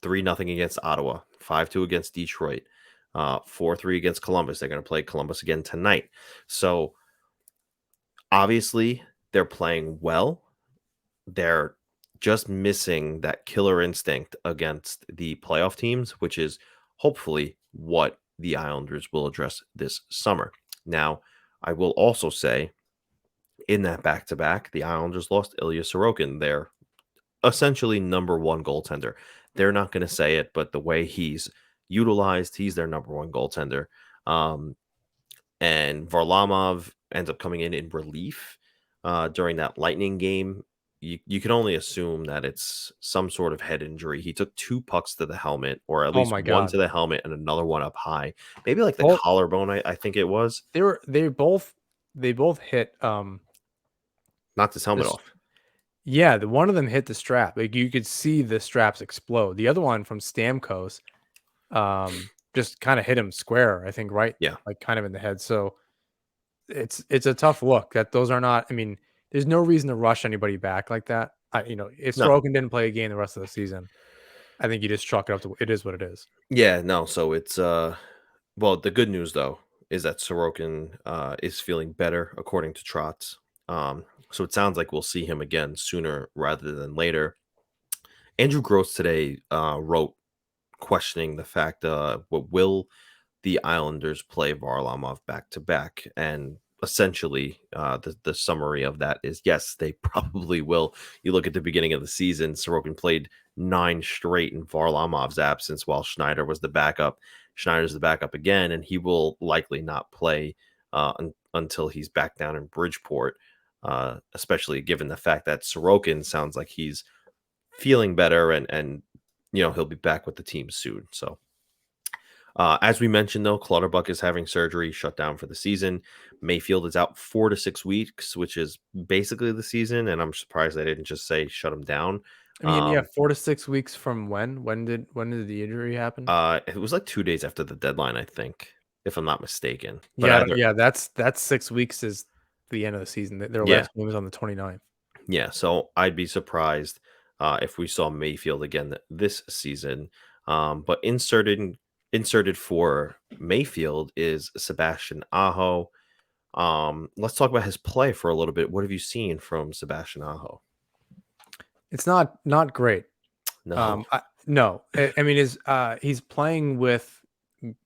3-0 against Ottawa, 5-2 against Detroit, 4-3 against Columbus. They're gonna play Columbus again tonight. So, obviously, they're playing well. They're just missing that killer instinct against the playoff teams, which is hopefully what the Islanders will address this summer. Now, I will also say in that back to back, the Islanders lost Ilya Sorokin, their essentially number one goaltender. They're not going to say it, but the way he's utilized, he's their number one goaltender. Um, and Varlamov ends up coming in relief during that Lightning game. You can only assume that it's some sort of head injury. He took 2 pucks to the helmet, or at Oh least my one to god. the helmet and another one up high. Maybe like the Both collarbone, I think it was. they both hit Knocked his helmet this. off. Yeah, the one of them hit the strap. Like you could see the straps explode. The other one from Stamkos just kind of hit him square, I think, right, Yeah. like kind of in the head. So it's a tough look that those are not. I mean, there's no reason to rush anybody back like that. If No. Sorokin didn't play a game the rest of the season, I think you just chalk it up to it is what it is. Yeah, no. So it's well, the good news though is that Sorokin is feeling better according to Trotz. So it sounds like we'll see him again sooner rather than later. Andrew Gross today wrote questioning the fact, what will the Islanders play Varlamov back to back? And essentially, the summary of that is yes, they probably will. You look at the beginning of the season, Sorokin played 9 straight in Varlamov's absence while Schneider was the backup. Schneider's the backup again, and he will likely not play until he's back down in Bridgeport, especially given the fact that Sorokin sounds like he's feeling better and he'll be back with the team soon. So as we mentioned, though, Clutterbuck is having surgery, shut down for the season. Mayfield is out 4 to 6 weeks, which is basically the season. And I'm surprised they didn't just say shut him down. I mean, yeah, 4 to 6 weeks from when? When did the injury happen? It was like 2 days after the deadline, I think, if I'm not mistaken. But Yeah, either, yeah, that's 6 weeks is the end of the season. Their yeah, last game was on the 29th. yeah. So I'd be surprised if we saw Mayfield again this season. But inserted for Mayfield is Sebastian Ajo. Let's talk about his play for a little bit. What have you seen from Sebastian Ajo? It's not great. No. No, I mean, he's playing with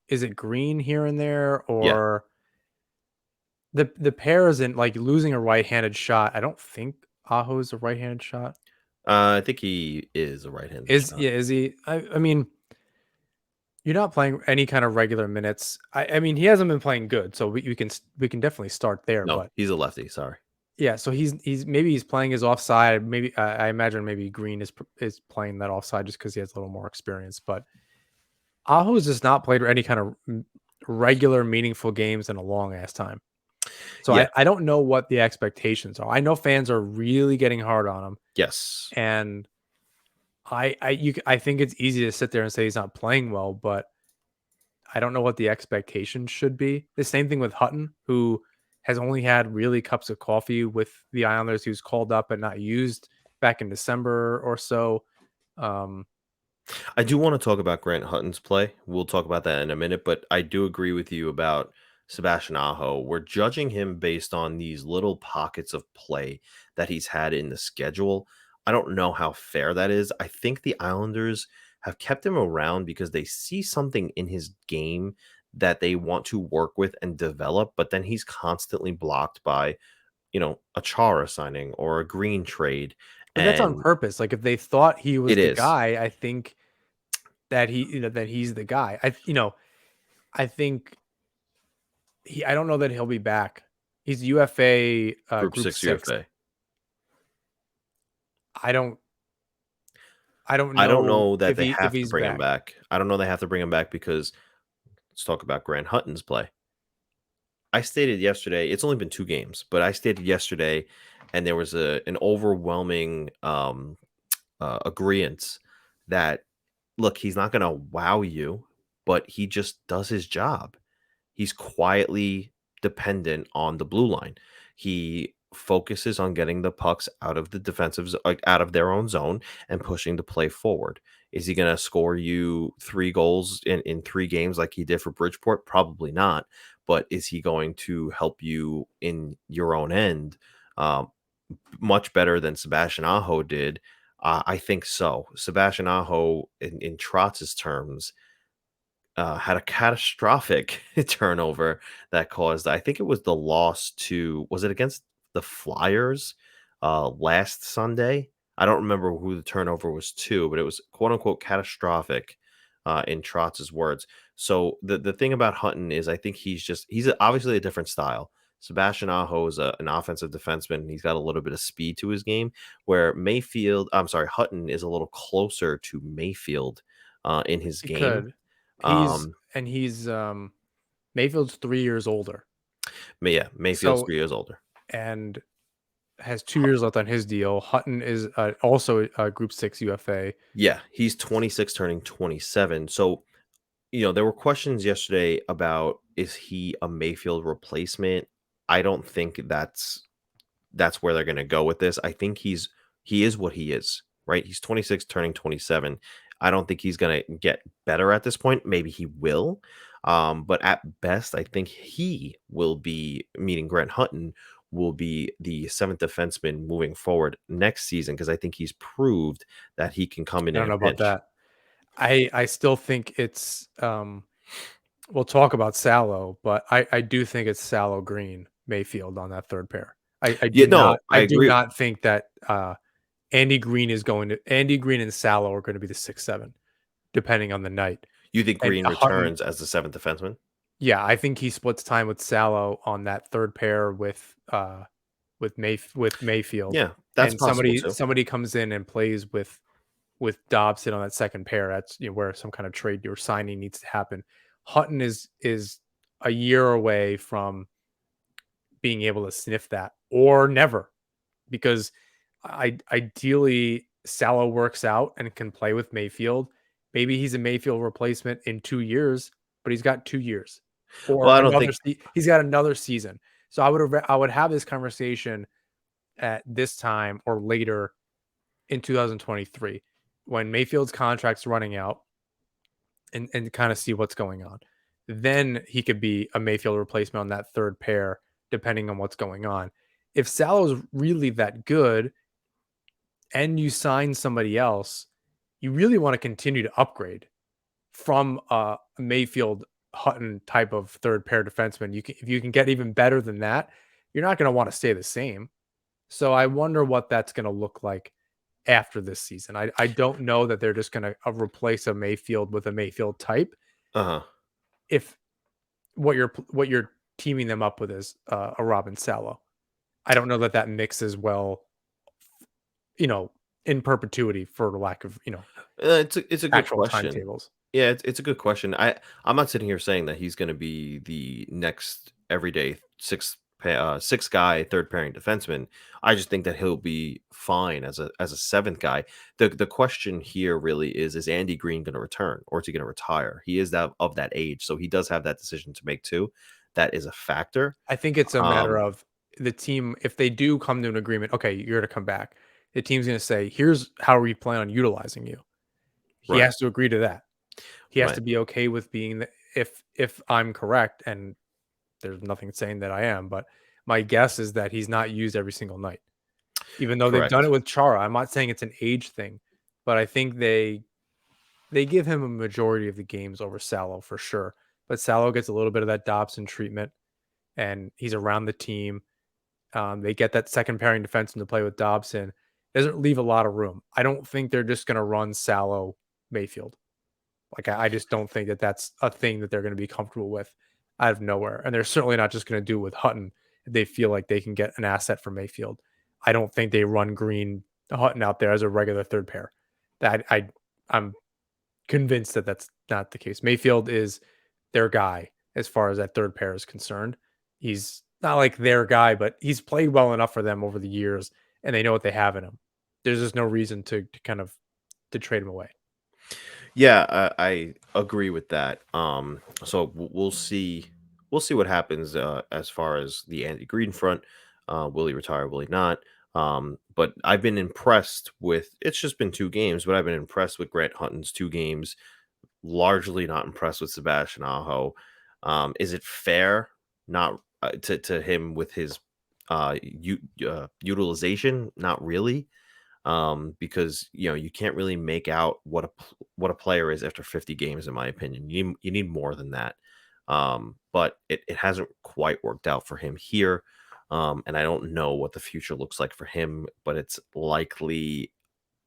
is it Green here and there Yeah. or the pair isn't like losing a right-handed shot. I don't think Aho is a right-handed shot. I think he is a right-handed shot. Is he? I mean, you're not playing any kind of regular minutes. I mean, he hasn't been playing good, so we can definitely start there. No, But he's a lefty. Sorry. yeah, so he's playing his offside. Maybe I imagine maybe Green is playing that offside just because he has a little more experience. But Aho has just not played any kind of regular meaningful games in a long ass time. So Yeah. I don't know what the expectations are. I know fans are really getting hard on him, Yes. and I think it's easy to sit there and say he's not playing well, but I don't know what the expectations should be. The same thing with Hutton, who has only had really cups of coffee with the Islanders. He was called up and not used back in December or so. Um, I do want to talk about Grant Hutton's play. We'll talk about that in a minute, but I do agree with you about Sebastian Aho. We're judging him based on these little pockets of play that he's had in the schedule. I don't know how fair that is. I think the Islanders have kept him around because they see something in his game that they want to work with and develop, but then he's constantly blocked by, a Chara signing or a Green trade. but that's on And purpose. Like if they thought he was it the is guy, I think that that he's the guy. I think I don't know that he'll be back. He's UFA Group group 6 6. UFA. I don't I don't I don't know know that they if have to he's bring him back. back. I don't know they have to bring him back because let's talk about Grant Hutton's play. I stated yesterday, it's only been 2 games, but I stated yesterday and there was an overwhelming agreement that look, he's not going to wow you, but he just does his job. He's quietly dependent on the blue line. He focuses on getting the pucks out of the like out of their own zone and pushing the play forward. Is he going to score you 3 goals in 3 games like he did for Bridgeport? Probably not. But is he going to help you in your own end much better than Sebastian Ajo did? I think so. Sebastian Ajo, in Trotz's terms, had a catastrophic turnover that caused, I think it was the loss to, was it against the Flyers last Sunday? I don't remember who the turnover was to, but it was quote unquote catastrophic in Trotz's words. So the thing about Hutton is I think he's obviously a different style. Sebastian Aho is an offensive defenseman. And he's got a little bit of speed to his game, where Hutton is a little closer to Mayfield in his He game. could. He's Um, and he's Mayfield's 3 years older. yeah, Mayfield's So 3 years older. and has 2 years left on his deal. Hutton is also a Group 6 UFA. Yeah, he's 26 turning 27. So, there were questions yesterday about is he a Mayfield replacement? I don't think that's where they're going to go with this. I think he is what he is, right? He's 26 turning 27. I don't think he's going to get better at this point. Maybe he will. But at best, I think he will be, meaning Grant Hutton, will be the seventh defenseman moving forward next season because I think he's proved that he can come in I in don't a know about pinch. that. I still think it's we'll talk about Salo, but I do think it's Salo Green Mayfield on that third pair. Yeah, no, I I do agree. not think that Andy Green and Salo are going to be the 6-7 depending on the night. You think And Green Hutton, returns as the seventh defenseman? yeah, I think he splits time with Salo on that third pair with Mayfield, Yeah, that's and possible too. somebody comes in and plays with Dobson on that second pair. That's where some kind of trade or signing needs to happen. Hutton is a year away from being able to sniff that, or never, because I ideally Salo works out and can play with Mayfield. Maybe he's a Mayfield replacement in 2 years, but he's got 2 years Well, or I don't think. he's got another season. So I would have this conversation at this time or later in 2023 when Mayfield's contract's running out and kind of see what's going on. Then he could be a Mayfield replacement on that third pair, depending on what's going on. If Salo's really that good and you sign somebody else, you really want to continue to upgrade from a Mayfield Hutton type of third pair defenseman. If you can get even better than that, you're not going to want to stay the same. So I wonder what that's going to look like after this season. I don't know that they're just going to replace a Mayfield with a Mayfield type. Uh-huh. If what you're teaming them up with is a Robin Salo, I don't know that that mixes well, you know, in perpetuity for the lack of It's a good actual question. timetables. Yeah, it's a good question. I'm not sitting here saying that he's going to be the next everyday six guy third pairing defenseman. I just think that he'll be fine as a seventh guy. The question here really is Andy Green going to return or is he going to retire? He is that of that age, so he does have that decision to make too. That is a factor. I think it's a matter Um, of the team. If they do come to an agreement, okay, you're going to come back. The team's going to say, "Here's how we plan on utilizing you." He right, has to agree to that. He has right, to be okay with being the, if I'm correct, and there's nothing saying that I am, but my guess is that he's not used every single night. Even though they've done correct. it with Chara, I'm not saying it's an age thing, but I think they give him a majority of the games over Salo for sure. But Salo gets a little bit of that Dobson treatment, and he's around the team. They get that second pairing defenseman to play with Dobson. Doesn't leave a lot of room. I don't think they're just going to run Salo Mayfield. Like I just don't think that that's a thing that they're going to be comfortable with out of nowhere. And they're certainly not just going to do it with Hutton if they feel like they can get an asset from Mayfield. I don't think they run Green Hutton out there as a regular third pair. That I'm convinced that that's not the case. Mayfield is their guy as far as that third pair is concerned. He's not like their guy, but he's played well enough for them over the years, and they know what they have in him. There's just no reason to kind of to trade him away. Yeah, I agree with that. So we'll see. We'll see what happens as far as the Andy Green front. Will he retire? Will he not? But I've been impressed with. It's just been 2 games, but I've been impressed with Grant Hutton's 2 games. Largely not impressed with Sebastian Ajo. Is it fair not to him with his utilization? Not really, because you can't really make out what a player is after 50 games, in my opinion. You need more than that. But it hasn't quite worked out for him here, and I don't know what the future looks like for him, but it's likely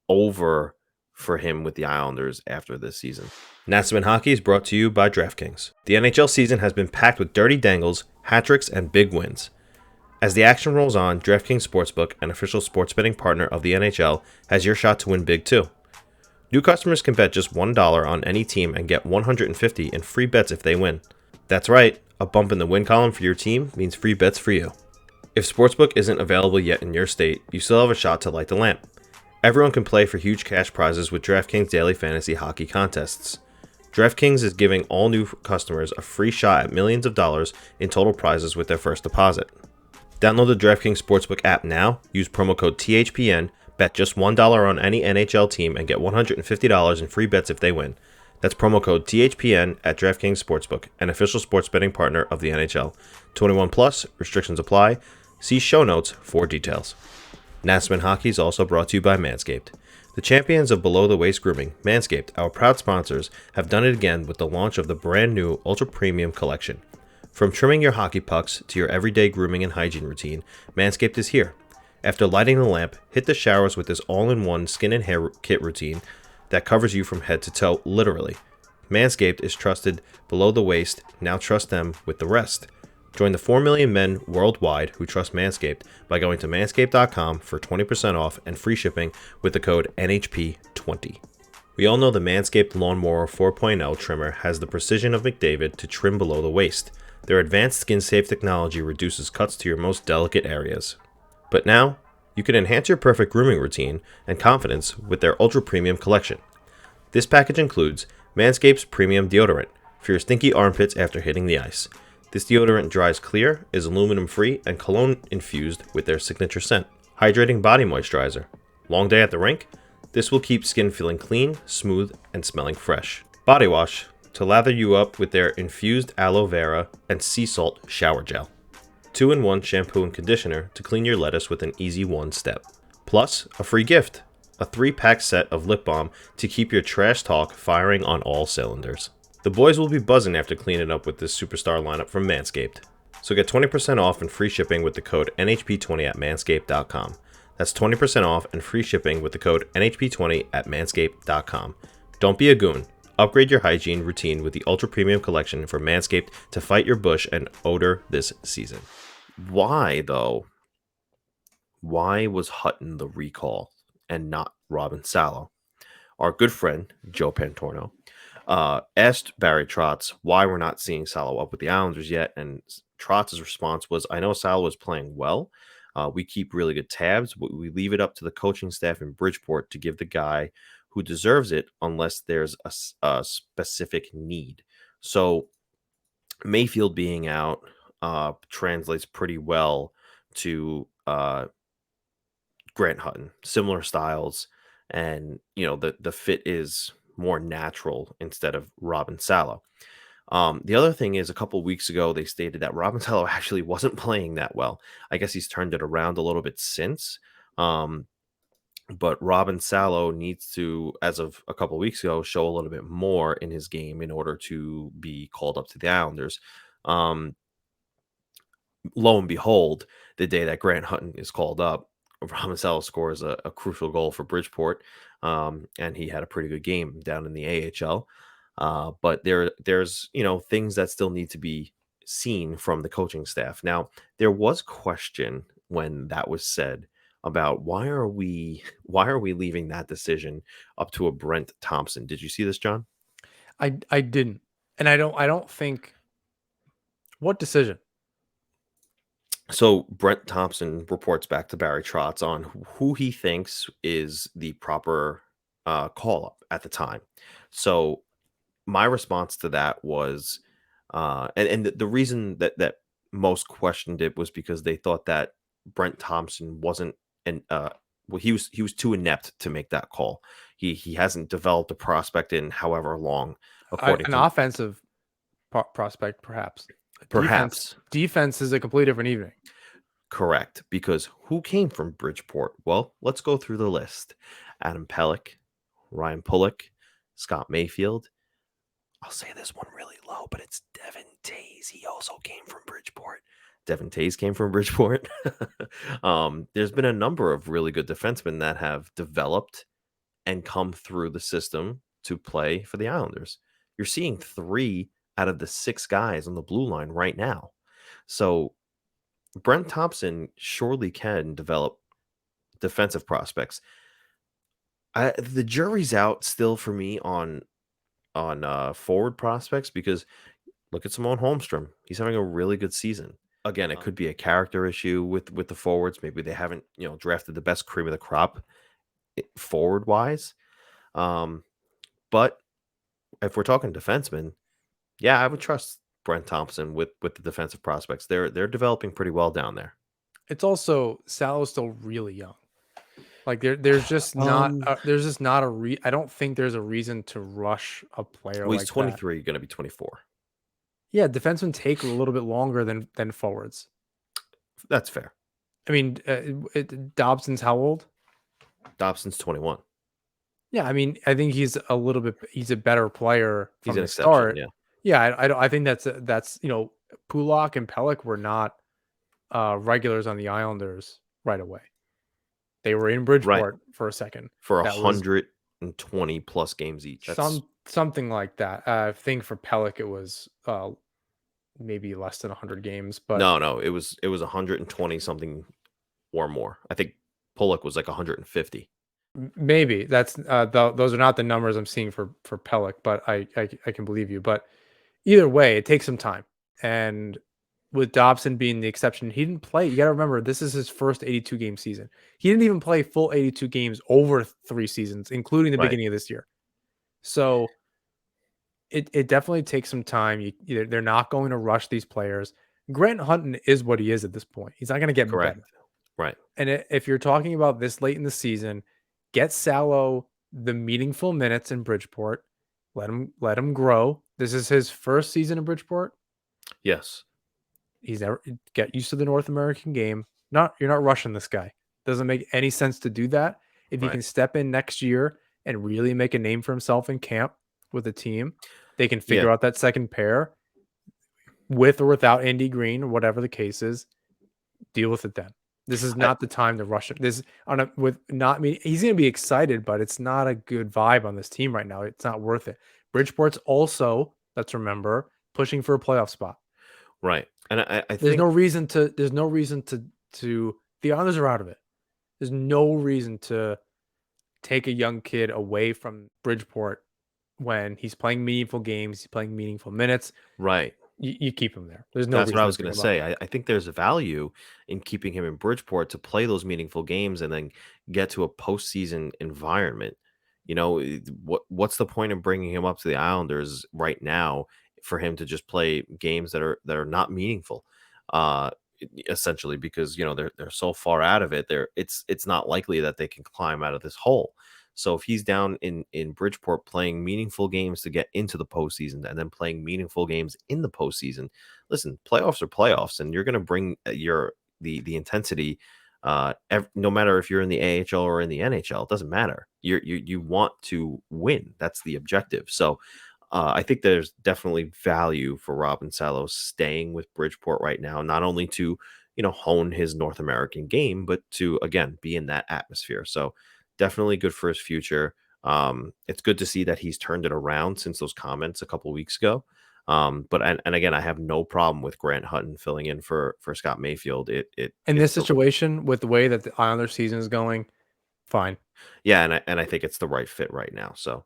over for him with the Islanders after this season. Natsman Hockey is brought to you by DraftKings. The NHL season has been packed with dirty dangles, hat tricks, and big wins. As the action rolls on, DraftKings Sportsbook, an official sports betting partner of the NHL, has your shot to win big too. New customers can bet just $1 on any team and get $150 in free bets if they win. That's right, a bump in the win column for your team means free bets for you. If Sportsbook isn't available yet in your state, you still have a shot to light the lamp. Everyone can play for huge cash prizes with DraftKings Daily Fantasy Hockey Contests. DraftKings is giving all new customers a free shot at millions of dollars in total prizes with their first deposit. Download the DraftKings Sportsbook app now, use promo code THPN, bet just $1 on any NHL team and get $150 in free bets if they win. That's promo code THPN at DraftKings Sportsbook, an official sports betting partner of the NHL. 21 plus, restrictions apply. See show notes for details. Natsman Hockey is also brought to you by Manscaped. The champions of below-the-waist grooming, Manscaped, our proud sponsors, have done it again with the launch of the brand new Ultra Premium Collection. From trimming your hockey pucks to your everyday grooming and hygiene routine, Manscaped is here. After lighting the lamp, hit the showers with this all-in-one skin and hair kit routine that covers you from head to toe, literally. Manscaped is trusted below the waist, now trust them with the rest. Join the 4 million men worldwide who trust Manscaped by going to manscaped.com for 20% off and free shipping with the code NHP20. We all know the Manscaped Lawnmower 4.0 trimmer has the precision of McDavid to trim below the waist. Their advanced skin-safe technology reduces cuts to your most delicate areas. But now, you can enhance your perfect grooming routine and confidence with their Ultra Premium Collection. This package includes Manscaped's Premium Deodorant for your stinky armpits after hitting the ice. This deodorant dries clear, is aluminum-free, and cologne-infused with their signature scent. Hydrating Body Moisturizer. Long day at the rink? This will keep skin feeling clean, smooth, and smelling fresh. Body Wash to lather you up with their infused aloe vera and sea salt shower gel. 2-in-1 shampoo and conditioner to clean your lettuce with an easy one step. Plus, a free gift, a 3-pack set of lip balm to keep your trash talk firing on all cylinders. The boys will be buzzing after cleaning up with this superstar lineup from Manscaped. So get 20% off and free shipping with the code NHP20 at manscaped.com. That's 20% off and free shipping with the code NHP20 at manscaped.com. Don't be a goon. Upgrade your hygiene routine with the Ultra Premium Collection from Manscaped to fight your bush and odor this season. Why, though? Why was Hutton the recall and not Robin Salo? Our good friend, Joe Pantorno, asked Barry Trotz why we're not seeing Salo up with the Islanders yet, and Trotz's response was, I know Salo is playing well. We keep really good tabs, but we leave it up to the coaching staff in Bridgeport to give the guy who deserves it unless there's a specific need. So Mayfield being out translates pretty well to Grant Hutton. Similar styles, and the fit is more natural instead of Robin Salo. The other thing is, a couple weeks ago, they stated that Robin Salo actually wasn't playing that well. I guess he's turned it around a little bit since. But Robin Salo needs to, as of a couple weeks ago, show a little bit more in his game in order to be called up to the Islanders. Lo and behold, the day that Grant Hutton is called up, Robin Salo scores a crucial goal for Bridgeport, and he had a pretty good game down in the AHL. But there's things that still need to be seen from the coaching staff. Now, there was question when that was said about why are we leaving that decision up to a Brent Thompson. Did you see this, John? I didn't, and I don't think. What decision? So Brent Thompson reports back to Barry Trotz on who he thinks is the proper call up at the time. So my response to that was, and the reason that most questioned it was because they thought that Brent Thompson wasn't an well, he was too inept to make that call. He hasn't developed a prospect in however long, according An to offensive prospect, perhaps. Defense perhaps. defense is a completely different evening. Correct, because who came from Bridgeport? Well, let's go through the list. Adam Pellick, Ryan Pullock, Scott Mayfield. I'll say this one really low, but it's Devin Tays. He also came from Bridgeport. Devin Tays came from Bridgeport. There's been a number of really good defensemen that have developed and come through the system to play for the Islanders. You're seeing 3 out of the 6 guys on the blue line right now. So Brent Thompson surely can develop defensive prospects. The jury's out still for me on forward prospects because look at Simone Holmstrom. He's having a really good season. Again, it could be a character issue with the forwards. Maybe they haven't drafted the best cream of the crop forward wise. Um, but if we're talking defensemen, yeah, I would trust Brent Thompson with the defensive prospects. They're developing pretty well down there. It's also Salo's still really young. Like there's just not Um, there's just not a I don't think there's a reason to rush a player well, he's like that. 23, going to be 24. Yeah, defensemen take a little bit longer than forwards. That's fair. I mean, Dobson's how old? Dobson's 21. Yeah, I mean, I think he's a better player He's from an the exception. start. Yeah. Yeah, I think that's Pulak and Pelech were not regulars on the Islanders right away. They were in Right. Bridgeport for a second. For That was 120 plus games each. That's something like that. I think for Pelech it was maybe less than 100 games, but no. It was 120 something or more. I think Pollock was like 150. maybe that's those are not the numbers I'm seeing for Pelech, but I can believe you. But either way, it takes some time. And with Dobson being the exception, he didn't play. You got to remember, this is his first 82 game season. He didn't even play full 82 games over 3 seasons, including the Right. beginning of this year. So it definitely takes some time. They're not going to rush these players. Grant Hunton is what he is at this point. He's not going to get Correct. better. Right. And if you're talking about this late in the season, get Salo the meaningful minutes in Bridgeport. Let him grow. This is his first season in Bridgeport. Yes. He's never get used to the North American game. You're not rushing this guy. Doesn't make any sense to do that. If he Right. can step in next year and really make a name for himself in camp with a team, they can Yeah. figure out that second pair with or without Andy Green or whatever the case is. Deal with it then. This is I, not the time to rush him. This on a with not me. He's going to be excited, but it's not a good vibe on this team right now. It's not worth it. Bridgeport's also, let's remember, pushing for a playoff spot. right. And I There's think no reason to. There's no reason to. The Islanders are out of it. There's no reason to take a young kid away from Bridgeport when he's playing meaningful games. He's playing meaningful minutes. right. You keep him there. There's no That's what I reason to was bring going to him up. say. I think there's a value in keeping him in Bridgeport to play those meaningful games and then get to a postseason environment. What's the point of bringing him up to the Islanders right now for him to just play games that are not meaningful? Essentially, because they're so far out of it. It's not likely that they can climb out of this hole. So if he's down in Bridgeport playing meaningful games to get into the postseason and then playing meaningful games in the postseason, listen, playoffs are playoffs, and you're going to bring the intensity. No matter if you're in the AHL or in the NHL, it doesn't matter. You want to win. That's the objective. So I think there's definitely value for Robin Salo staying with Bridgeport right now, not only to hone his North American game, but to again be in that atmosphere. So definitely good for his future. It's good to see that he's turned it around since those comments a couple weeks ago. But and again, I have no problem with Grant Hutton filling in for Scott Mayfield. In It's this the situation, with the way that the Islanders season is going, fine. yeah, and I think it's the right fit right now. So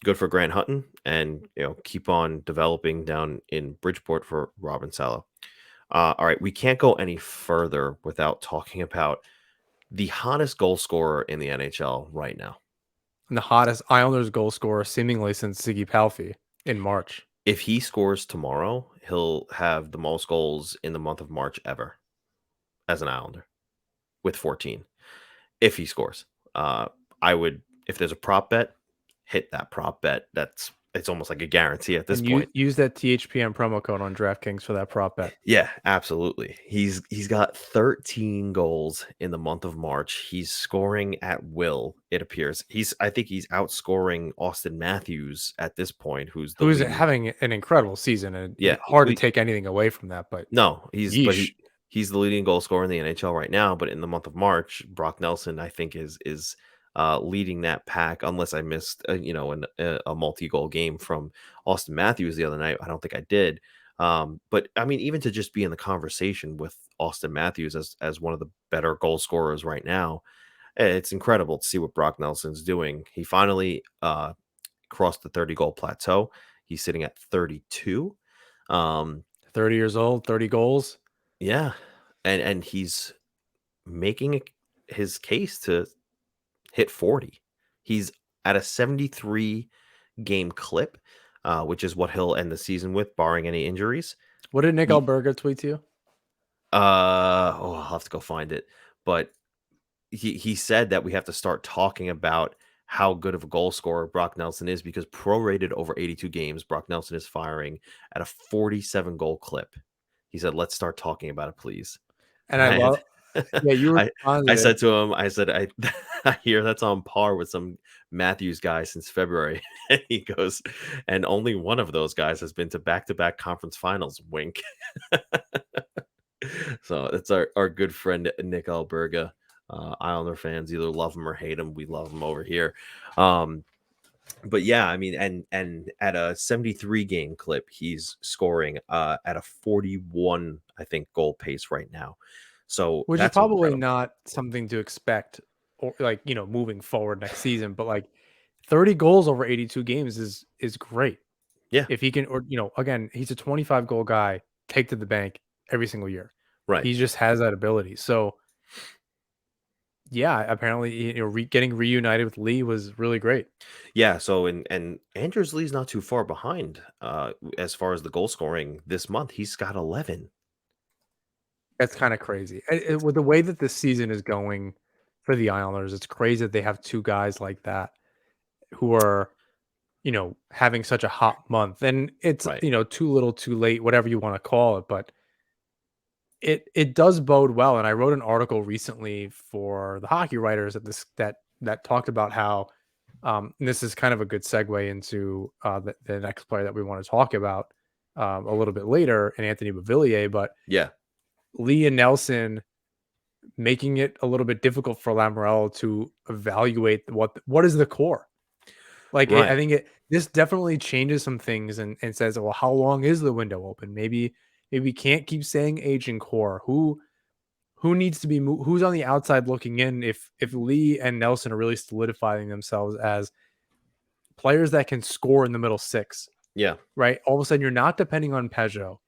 good for Grant Hutton, and keep on developing down in Bridgeport for Robin Salo. All right, we can't go any further without talking about the hottest goal scorer in the NHL right now. And the hottest Islanders goal scorer seemingly since Siggy Palffy in March. If he scores tomorrow, he'll have the most goals in the month of March ever as an Islander with 14. If he scores, I would, if there's a prop bet, hit that prop bet. It's almost like a guarantee at this And you point. use that THPM promo code on DraftKings for that prop bet. Yeah, absolutely. He's got 13 goals in the month of March. He's scoring at will, it appears. I think he's outscoring Austin Matthews at this point, who's the Who's leading. having an incredible season, and Yeah, hard to take anything away from that, but no, yeesh. he's the leading goal scorer in the NHL right now, but in the month of March, Brock Nelson I think is leading that pack unless I missed a multi-goal game from Austin Matthews the other night. I don't think I did. But I mean, even to just be in the conversation with Austin Matthews as one of the better goal scorers right now, it's incredible to see what Brock Nelson's doing. He finally crossed the 30 goal plateau. He's sitting at 32. 30 years old, 30 goals. Yeah, and he's making his case to hit 40. He's at a 73 game clip, which is what he'll end the season with, barring any injuries. What did Nick He, Alberga tweet to you? I'll have to go find it, but he said that we have to start talking about how good of a goal scorer Brock Nelson is because prorated over 82 games, Brock Nelson is firing at a 47 goal clip. He said, "Let's start talking about it, please." And And I I had love, yeah, you I responded. said to him, I said, I hear that's on par with some Matthews guys since February. And he goes, and only one of those guys has been to back-to-back conference finals. Wink. So it's our good friend Nick Alberga. Islander fans either love him or hate him. We love him over here. Um, but yeah, I mean, and at a 73 game clip, he's scoring at a 41, I think, goal pace right now. So Which is that's probably incredible. not something to expect, or like, moving forward next season, but like 30 goals over 82 games is great. Yeah, If he can, or again, he's a 25 goal guy, take to the bank every single year. right. He just has that ability. So yeah, apparently, getting reunited with Lee was really great. Yeah, so and Andrews Lee's not too far behind as far as the goal scoring this month. He's got 11. That's kind of crazy. With the way that this season is going for the Islanders, it's crazy that they have two guys like that who are, having such a hot month. And it's, Right. too little, too late, whatever you want to call it. But it does bode well. And I wrote an article recently for the hockey writers that talked about how, and this is kind of a good segue into the next player that we want to talk about a little bit later, in Anthony Beauvillier. But Yeah. Lee and Nelson making it a little bit difficult for Lamoriello to evaluate what is the core. Like, I Right. think this definitely changes some things, and says, well, how long is the window open? Maybe we can't keep saying aging core. Who needs to be who's on the outside looking in, if Lee and Nelson are really solidifying themselves as players that can score in the middle six, Yeah. right? All of a sudden, you're not depending on Peugeot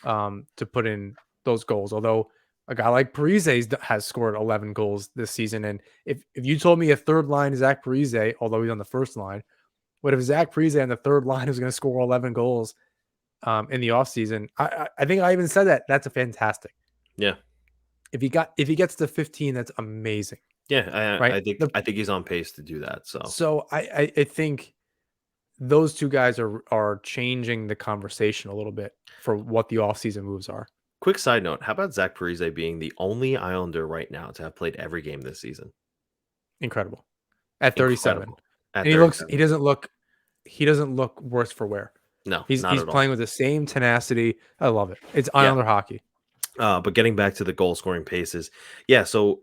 to put in those goals. Although a guy like Parise has scored 11 goals this season, and if you told me a third line Zach Parise, although he's on the first line, what if Zach Parise on the third line is going to score 11 goals in the offseason? I think I even said that's a fantastic. Yeah. If he gets to 15, that's amazing, Yeah, right? I think he's on pace to do that. So, So I think those two guys are changing the conversation a little bit for what the offseason moves are. quick side note, how about Zach Parise being the only Islander right now to have played every game this season? Incredible at 37, Incredible. At and 37. he doesn't look worse for wear. No, not He's at all. playing with the same tenacity. I love it. It's Yeah. Islander hockey. But getting back to the goal scoring paces, yeah. So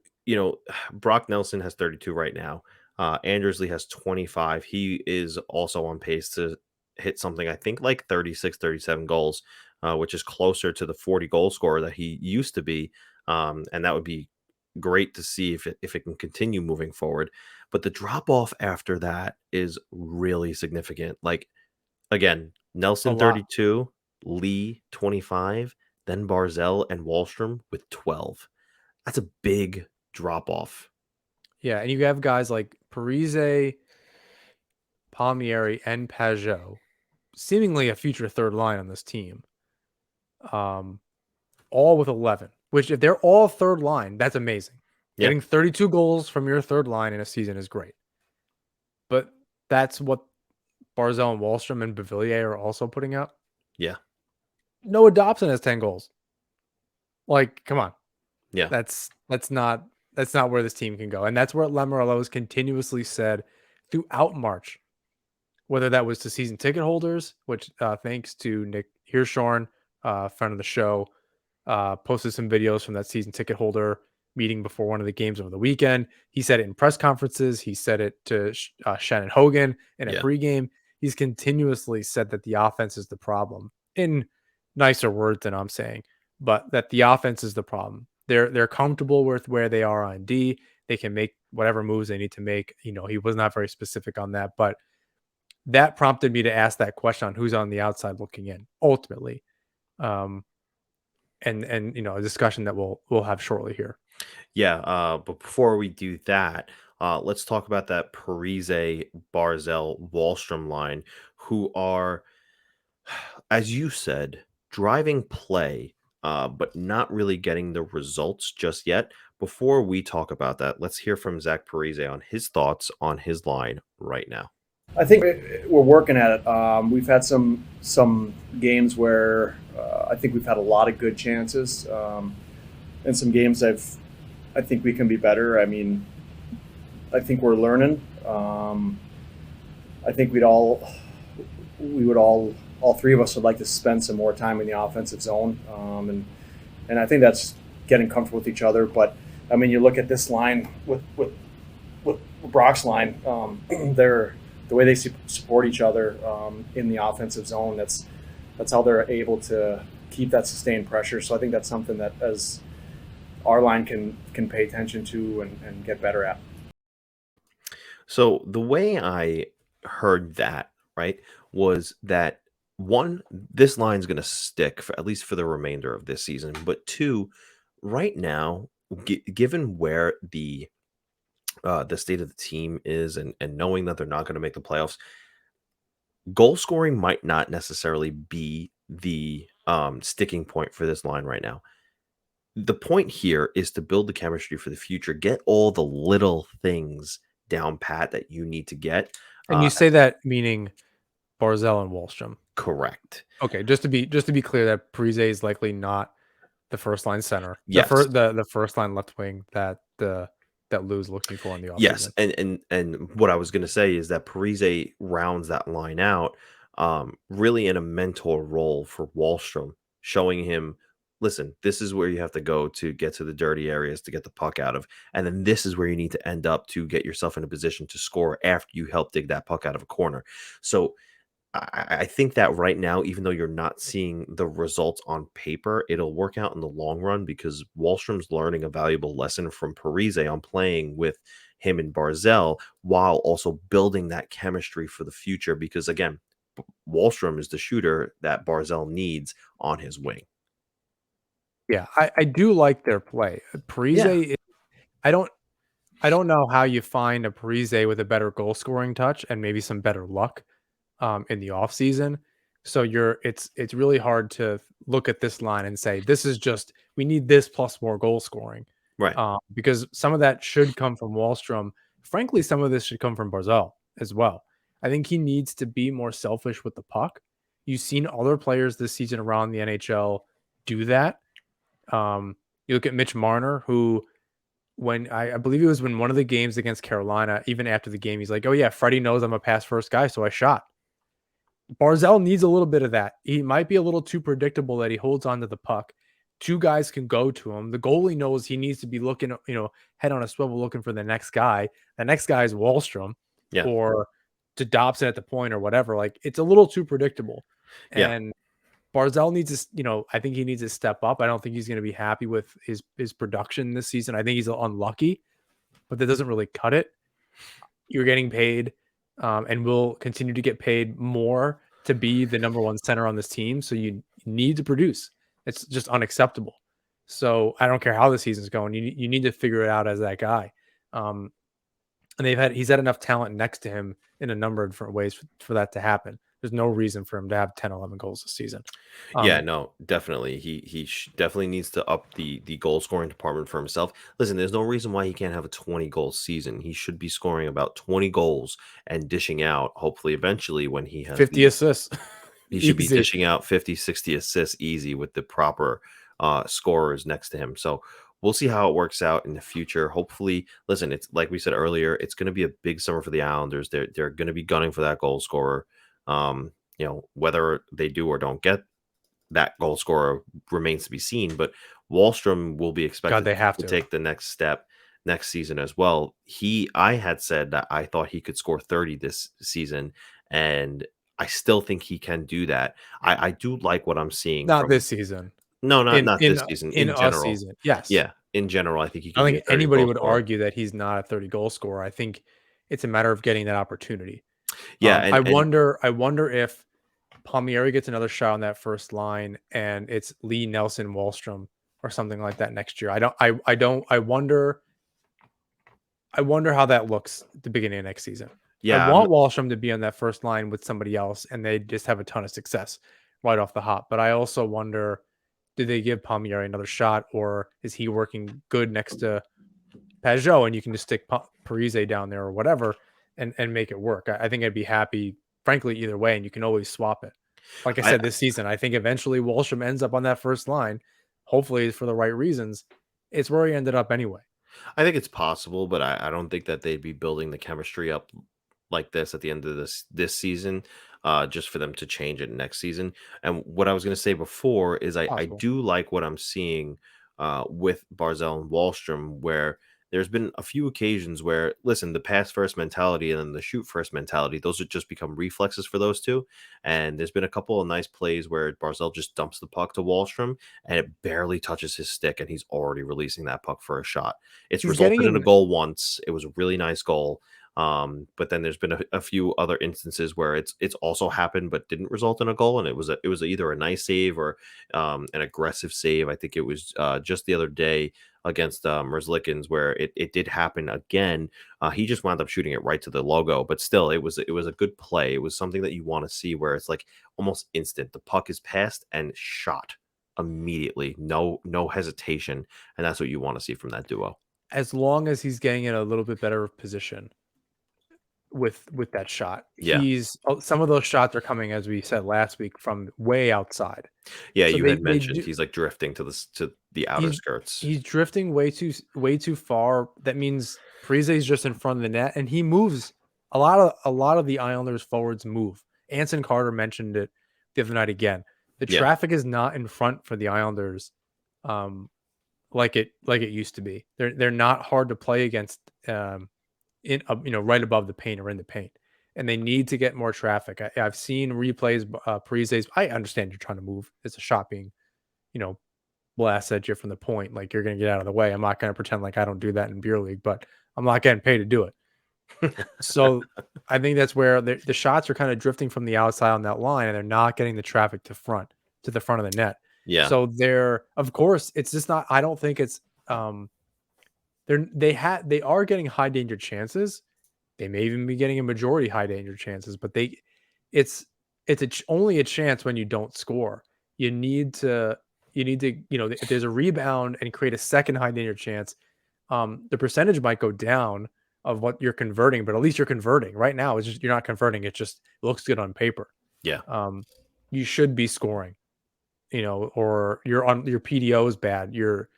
Brock Nelson has 32 right now. Andersley has 25. He is also on pace to hit something I think like 36, 37 goals, which is closer to the 40 goal scorer that he used to be. And that would be great to see if it can continue moving forward. But the drop off after that is really significant. Like again, A Nelson lot. 32, Lee 25. then Barzal and Wahlstrom with 12. That's a big drop off. Yeah, and you have guys like Parise, Palmieri, and Pajot, seemingly a future third line on this team, um, all with 11. Which, if they're all third line, that's amazing. Yeah. Getting 32 goals from your third line in a season is great. But that's what Barzal and Wahlstrom and Beauvillier are also putting up. Yeah. Noah Dobson has 10 goals. Like, come on. Yeah. That's not where this team can go. And that's where Lamoriello has continuously said throughout March, whether that was to season ticket holders, which thanks to Nick Hirschhorn, friend of the show, posted some videos from that season ticket holder meeting before one of the games over the weekend. He said it in press conferences. He said it to Shannon Hogan in a Yeah. pregame. He's continuously said that the offense is the problem in nicer words than I'm saying, but that the offense is the problem. They're comfortable with where they are on D. They can make whatever moves they need to make. You know, he was not very specific on that, but that prompted me to ask that question on who's on the outside looking in ultimately. Um, and you know, a discussion that we'll have shortly here. Yeah. But before we do that, let's talk about that Parise, Barzell, Wallstrom line, who are, as you said, driving play, but not really getting the results just yet. Before we talk about that, let's hear from Zach Parise on his thoughts on his line right now. I think we're working at it. We've had some games where I think we've had a lot of good chances, and some games I think we can be better. I mean, I think we're learning. I think all three of us would like to spend some more time in the offensive zone, and I think that's getting comfortable with each other. But I mean, you look at this line with Brock's line, they're the way they support each other in the offensive zone. That's how they're able to keep that sustained pressure. So I think that's something that as our line can pay attention to and get better at. So the way I heard that, right, was that one, this line's going to stick for at least for the remainder of this season. But two, right now, given where the state of the team is, and knowing that they're not going to make the playoffs, goal scoring might not necessarily be the sticking point for this line right now. The point here is to build the chemistry for the future, get all the little things down pat that you need to get. And you say that meaning Barzell and Wahlstrom. Correct. Okay, just to be clear, that Parise is likely not the first line center, Yes. the first line left wing that Lou's looking for in the Yes, offseason. and what I was gonna say is that Parise rounds that line out, really in a mentor role for Wallstrom, showing him, listen, this is where you have to go to get to the dirty areas to get the puck out of, and then this is where you need to end up to get yourself in a position to score after you help dig that puck out of a corner. So I think that right now, even though you're not seeing the results on paper, it'll work out in the long run because Wallstrom's learning a valuable lesson from Parise on playing with him and Barzell while also building that chemistry for the future. Because again, Wallstrom is the shooter that Barzell needs on his wing. Yeah, I do like their play. Yeah, Parise, I don't I don't know how you find a Parise with a better goal scoring touch and maybe some better luck in the offseason. So it's really hard to look at this line and say this is just we need this plus more goal scoring right. because some of that should come from Wallstrom. Frankly, some of this should come from Barzal as well. I think he needs to be more selfish with the puck. You've seen other players this season around the NHL do that. You look at Mitch Marner, who when I believe it was when one of the games against Carolina, even after the game, he's like, "Oh yeah, Freddie knows I'm a pass first guy, so I shot." Barzell needs a little bit of that. He might be a little too predictable that he holds on to the puck. Two guys can go to him. The goalie knows he needs to be looking, head on a swivel looking for the next guy. The next guy is Wahlstrom Yeah, or to Dobson at the point or whatever. Like it's a little too predictable. yeah, And Barzell needs to, I think he needs to step up. I don't think he's going to be happy with his production this season. I think he's unlucky, but that doesn't really cut it. You're getting paid and will continue to get paid more to be the number one center on this team. So you need to produce. It's just unacceptable. So I don't care how the season's going. You need to figure it out as that guy. Um, and he's had enough talent next to him in a number of different ways for that to happen. There's no reason for him to have 10, 11 goals this season. Yeah, no, definitely. He definitely needs to up the goal scoring department for himself. Listen, there's no reason why he can't have a 20 goal season. He should be scoring about 20 goals and dishing out. Hopefully, eventually, when he has 50 assists. he should be Easy. dishing out 50, 60 assists easy with the proper scorers next to him. So we'll see how it works out in the future. Hopefully, listen, it's like we said earlier, it's going to be a big summer for the Islanders. They're going to be gunning for that goal scorer. Whether they do or don't get that goal scorer remains to be seen, but Wahlstrom will be expected they have to to. take the next step next season as well. I had said that I thought he could score 30 this season, and I still think he can do that. I do like what I'm seeing. Not this season. No, not this season. In a general. season. Yes. Yeah, in general, I think he I can don't be a think 30 anybody goal would scorer. argue that he's not a 30 goal scorer. I think it's a matter of getting that opportunity. Yeah, I wonder if Palmieri gets another shot on that first line and it's Lee, Nelson, Wahlstrom or something like that next year. I wonder how that looks at the beginning of next season. Yeah, I want Wahlstrom to be on that first line with somebody else and they just have a ton of success right off the hop. But I also wonder, do they give Palmieri another shot, or is he working good next to Pajot and you can just stick Parise down there or whatever and make it work? I think I'd be happy, frankly, either way, and you can always swap it. Like I said, this season, I think eventually Wahlstrom ends up on that first line, hopefully for the right reasons. It's where he ended up anyway. I think it's possible, but I don't think that they'd be building the chemistry up like this at the end of this season, just for them to change it next season. And what I was going to say before is I do like what I'm seeing with Barzal and Wahlstrom, where there's been a few occasions where, listen, the pass first mentality and then the shoot first mentality, those have just become reflexes for those two. And there's been a couple of nice plays where Barzal just dumps the puck to Wahlstrom and it barely touches his stick and he's already releasing that puck for a shot. It's resulted in a goal once. It was a really nice goal. But then there's been a few other instances where it's also happened but didn't result in a goal, and it was either a nice save or an aggressive save. I think it was just the other day against Merzlikins where it did happen again. He just wound up shooting it right to the logo, but still it was a good play. It was something that you want to see where it's like almost instant. The puck is passed and shot immediately, no hesitation, and that's what you want to see from that duo. As long as he's getting in a little bit better position with that shot. Yeah. Some of those shots are coming, as we said last week, from way outside. Yeah, so you had mentioned he's like drifting to the outer skirts. He's drifting way too far. That means Parise is just in front of the net, and he moves. A lot of the Islanders forwards move. Anson Carter mentioned it the other night again. The traffic is not in front for the Islanders, like it used to be. They're not hard to play against. Right above the paint or in the paint, and they need to get more traffic. I've seen replays. Parise's. I understand you're trying to move. It's a shot being, blast at you from the point. Like you're going to get out of the way. I'm not going to pretend like I don't do that in beer league, but I'm not getting paid to do it. So I think that's where the shots are kind of drifting from the outside on that line, and they're not getting the traffic to the front of the net. Yeah. So of course, it's just not. I don't think it's. They are getting high danger chances. They may even be getting a majority high danger chances, but it's only a chance when you don't score. You need to if there's a rebound and create a second high danger chance, the percentage might go down of what you're converting, but at least you're converting. Right now, it's just you're not converting. It just looks good on paper. Yeah. You should be scoring, or your PDO is bad. You're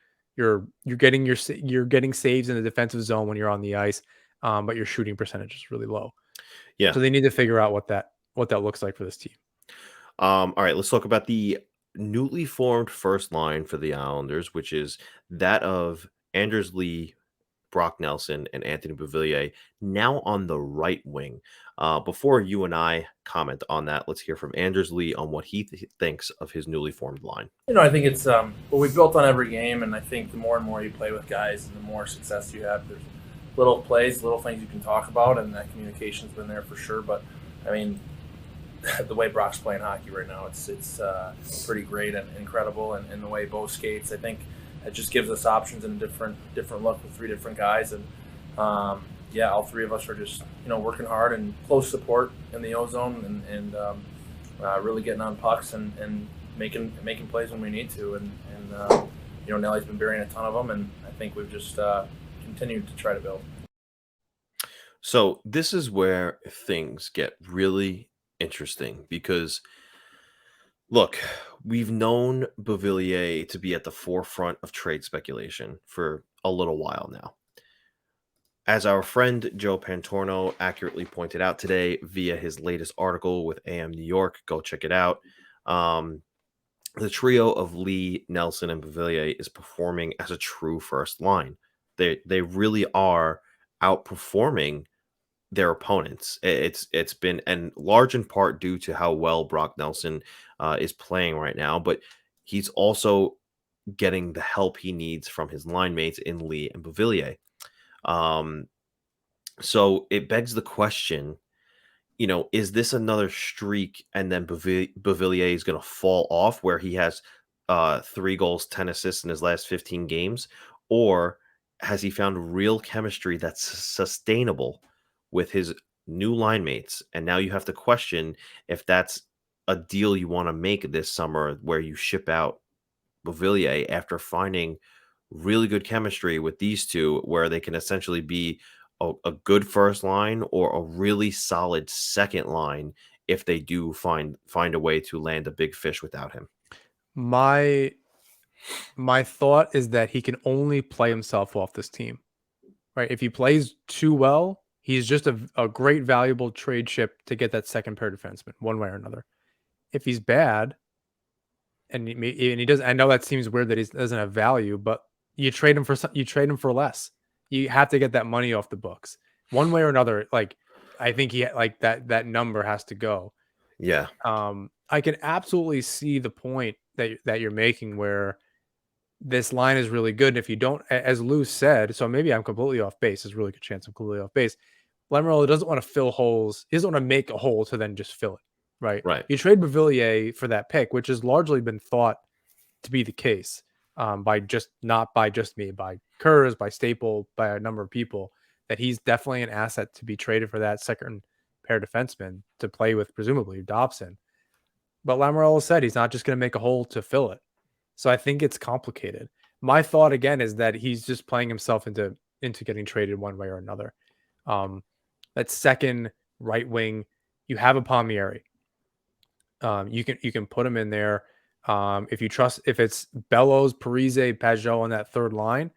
getting saves in the defensive zone when you're on the ice, but your shooting percentage is really low. Yeah. So they need to figure out what that looks like for this team. All right, let's talk about the newly formed first line for the Islanders, which is that of Anders Lee, Brock Nelson, and Anthony Beauvillier, now on the right wing. Before you and I comment on that, let's hear from Anders Lee on what he thinks of his newly formed line. I think it's what we've built on every game, and I think the more and more you play with guys, the more success you have. There's little plays, little things you can talk about, and that communication's been there for sure. But, the way Brock's playing hockey right now, it's pretty great and incredible. And the way Bo skates, I think it just gives us options and a different look with 3 different guys. And yeah, all 3 of us are just working hard and close support in the O-zone and really getting on pucks and making plays when we need to. And Nelly's been burying a ton of them, and I think we've just continued to try to build. So this is where things get really interesting because look, we've known Beauvillier to be at the forefront of trade speculation for a little while now. As our friend Joe Pantorno accurately pointed out today via his latest article with AM New York, go check it out. The trio of Lee, Nelson, and Beauvillier is performing as a true first line. They really are outperforming their opponents. It's been and large in part due to how well Brock Nelson is playing right now, but he's also getting the help he needs from his line mates in Lee and Beauvillier. So it begs the question, is this another streak and then Beauvillier is going to fall off where he has 3 goals, 10 assists in his last 15 games? Or has he found real chemistry that's sustainable with his new line mates? And now you have to question if that's a deal you want to make this summer where you ship out Beauvillier after finding really good chemistry with these two where they can essentially be a good first line or a really solid second line if they do find a way to land a big fish without him. My thought is that he can only play himself off this team, right? If he plays too well, he's just a great, valuable trade chip to get that second pair defenseman one way or another. If he's bad, and he doesn't, I know that seems weird that he doesn't have value, but you trade him for less. You have to get that money off the books one way or another. Like, I think that number has to go. Yeah. I can absolutely see the point that you're making where this line is really good. And if you don't, as Lou said, so maybe I'm completely off base. There's a really good chance I'm completely off base. Lamoriello doesn't want to fill holes. He doesn't want to make a hole to then just fill it. Right. You trade Beauvillier for that pick, which has largely been thought to be the case not by just me, by Kurz, by Staple, by a number of people, that he's definitely an asset to be traded for that second pair defenseman to play with, presumably Dobson. But Lamoriello said he's not just going to make a hole to fill it. So I think it's complicated. My thought again is that he's just playing himself into getting traded one way or another. That second right wing, you have a Palmieri. You can put him in there. If it's Bellows, Parise, Pajot on that third line,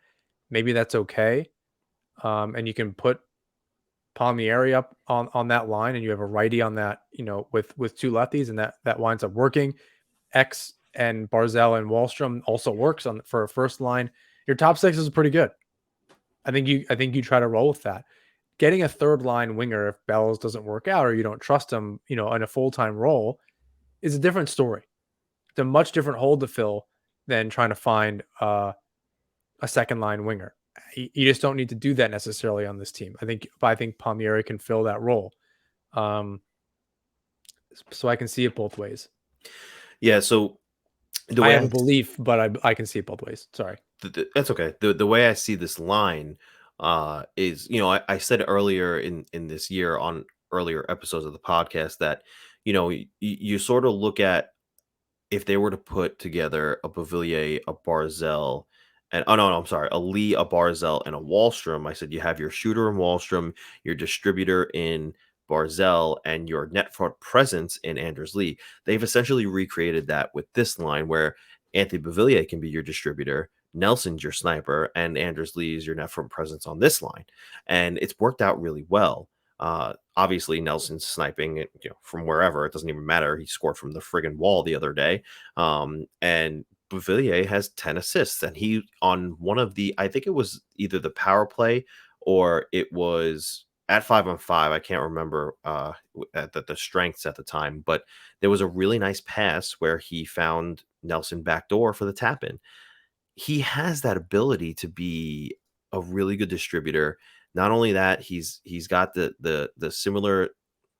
maybe that's okay. And you can put Palmieri up on that line, and you have a righty on that, with 2 lefties, and that winds up working. X and Barzal and Wahlstrom also works for a first line. Your top 6 is pretty good. I think you try to roll with that. Getting a third line winger, if Bellows doesn't work out or you don't trust him, in a full-time role, is a different story. It's a much different hole to fill than trying to find a second line winger. You just don't need to do that necessarily on this team. I think Palmieri can fill that role. So I can see it both ways. Yeah. So I have a belief, but I can see it both ways. Sorry. That's okay. The way I see this line is, I said earlier in this year on earlier episodes of the podcast that, you sort of look at if they were to put together a Beauvillier, a Barzal, and a Lee, a Barzal, and a Wahlstrom. I said you have your shooter in Wahlstrom, your distributor in Barzal, and your net front presence in Anders Lee. They've essentially recreated that with this line where Anthony Beauvillier can be your distributor, Nelson's your sniper, and Anders Lee is your net front presence on this line. And it's worked out really well. Obviously Nelson's sniping from wherever. It doesn't even matter. He scored from the friggin' wall the other day. And Beauvillier has 10 assists, and he on one of I think it was either the power play or it was at 5-on-5. I can't remember at the strengths at the time, but there was a really nice pass where he found Nelson backdoor for the tap in. He has that ability to be a really good distributor. Not only that, he's got the similar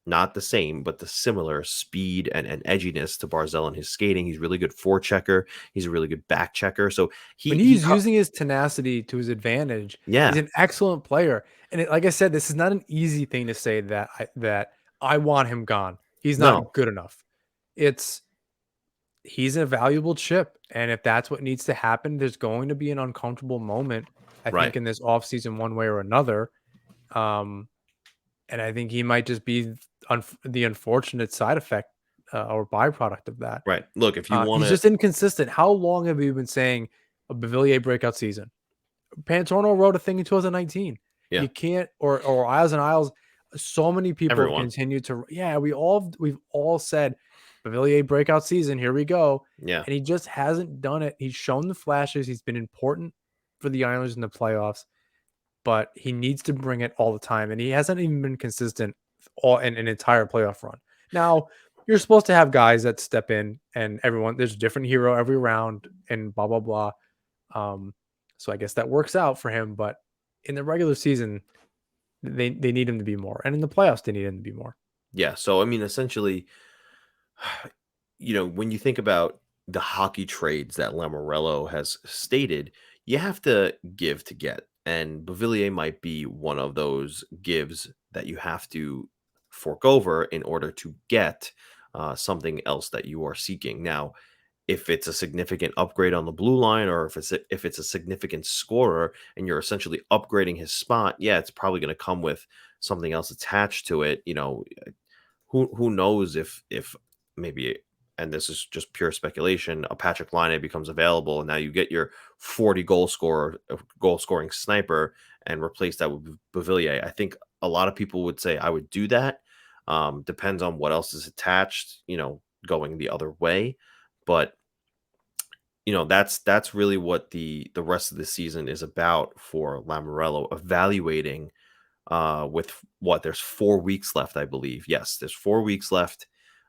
not the same, but the similar speed and edginess to Barzal in his skating. He's really good forechecker. He's a really good back checker. So When he he's using his tenacity to his advantage, he's yeah, an excellent player. And like I said, this is not an easy thing to say that I want him gone. He's no, not good enough. It's he's a valuable chip. And if that's what needs to happen, there's going to be an uncomfortable moment, I right, think, in this offseason one way or another. Um, and I think he might just be the unfortunate side effect or byproduct of that. right. Look, if you want He's to, just inconsistent. How long have you been saying a Beauvillier breakout season? Pantorno wrote a thing in 2019. yeah, You can't, or Isles and Isles. So many people have everyone, continued to, yeah. We've all said Beauvillier breakout season. Here we go, yeah, and he just hasn't done it. He's shown the flashes. He's been important for the Islanders in the playoffs, but he needs to bring it all the time, and he hasn't even been consistent all in an entire playoff run. Now, you're supposed to have guys that step in, and everyone there's a different hero every round, and blah blah blah. So I guess that works out for him, but in the regular season, they need him to be more, and in the playoffs, they need him to be more. yeah. So I mean, essentially, when you think about the hockey trades that Lamorello has stated, you have to give to get. And Beauvillier might be one of those gives that you have to fork over in order to get something else that you are seeking. Now, if it's a significant upgrade on the blue line, or if it's a significant scorer and you're essentially upgrading his spot, yeah, it's probably going to come with something else attached to it. Who knows if maybe, and this is just pure speculation, a Patrick Laine becomes available and now you get your 40 goal scorer, goal scoring sniper, and replace that with Beauvillier. I think a lot of people would say I would do that. Depends on what else is attached, going the other way. But that's really what the rest of the season is about for Lamorello, evaluating with what, there's 4 weeks left, I believe. Yes, there's 4 weeks left.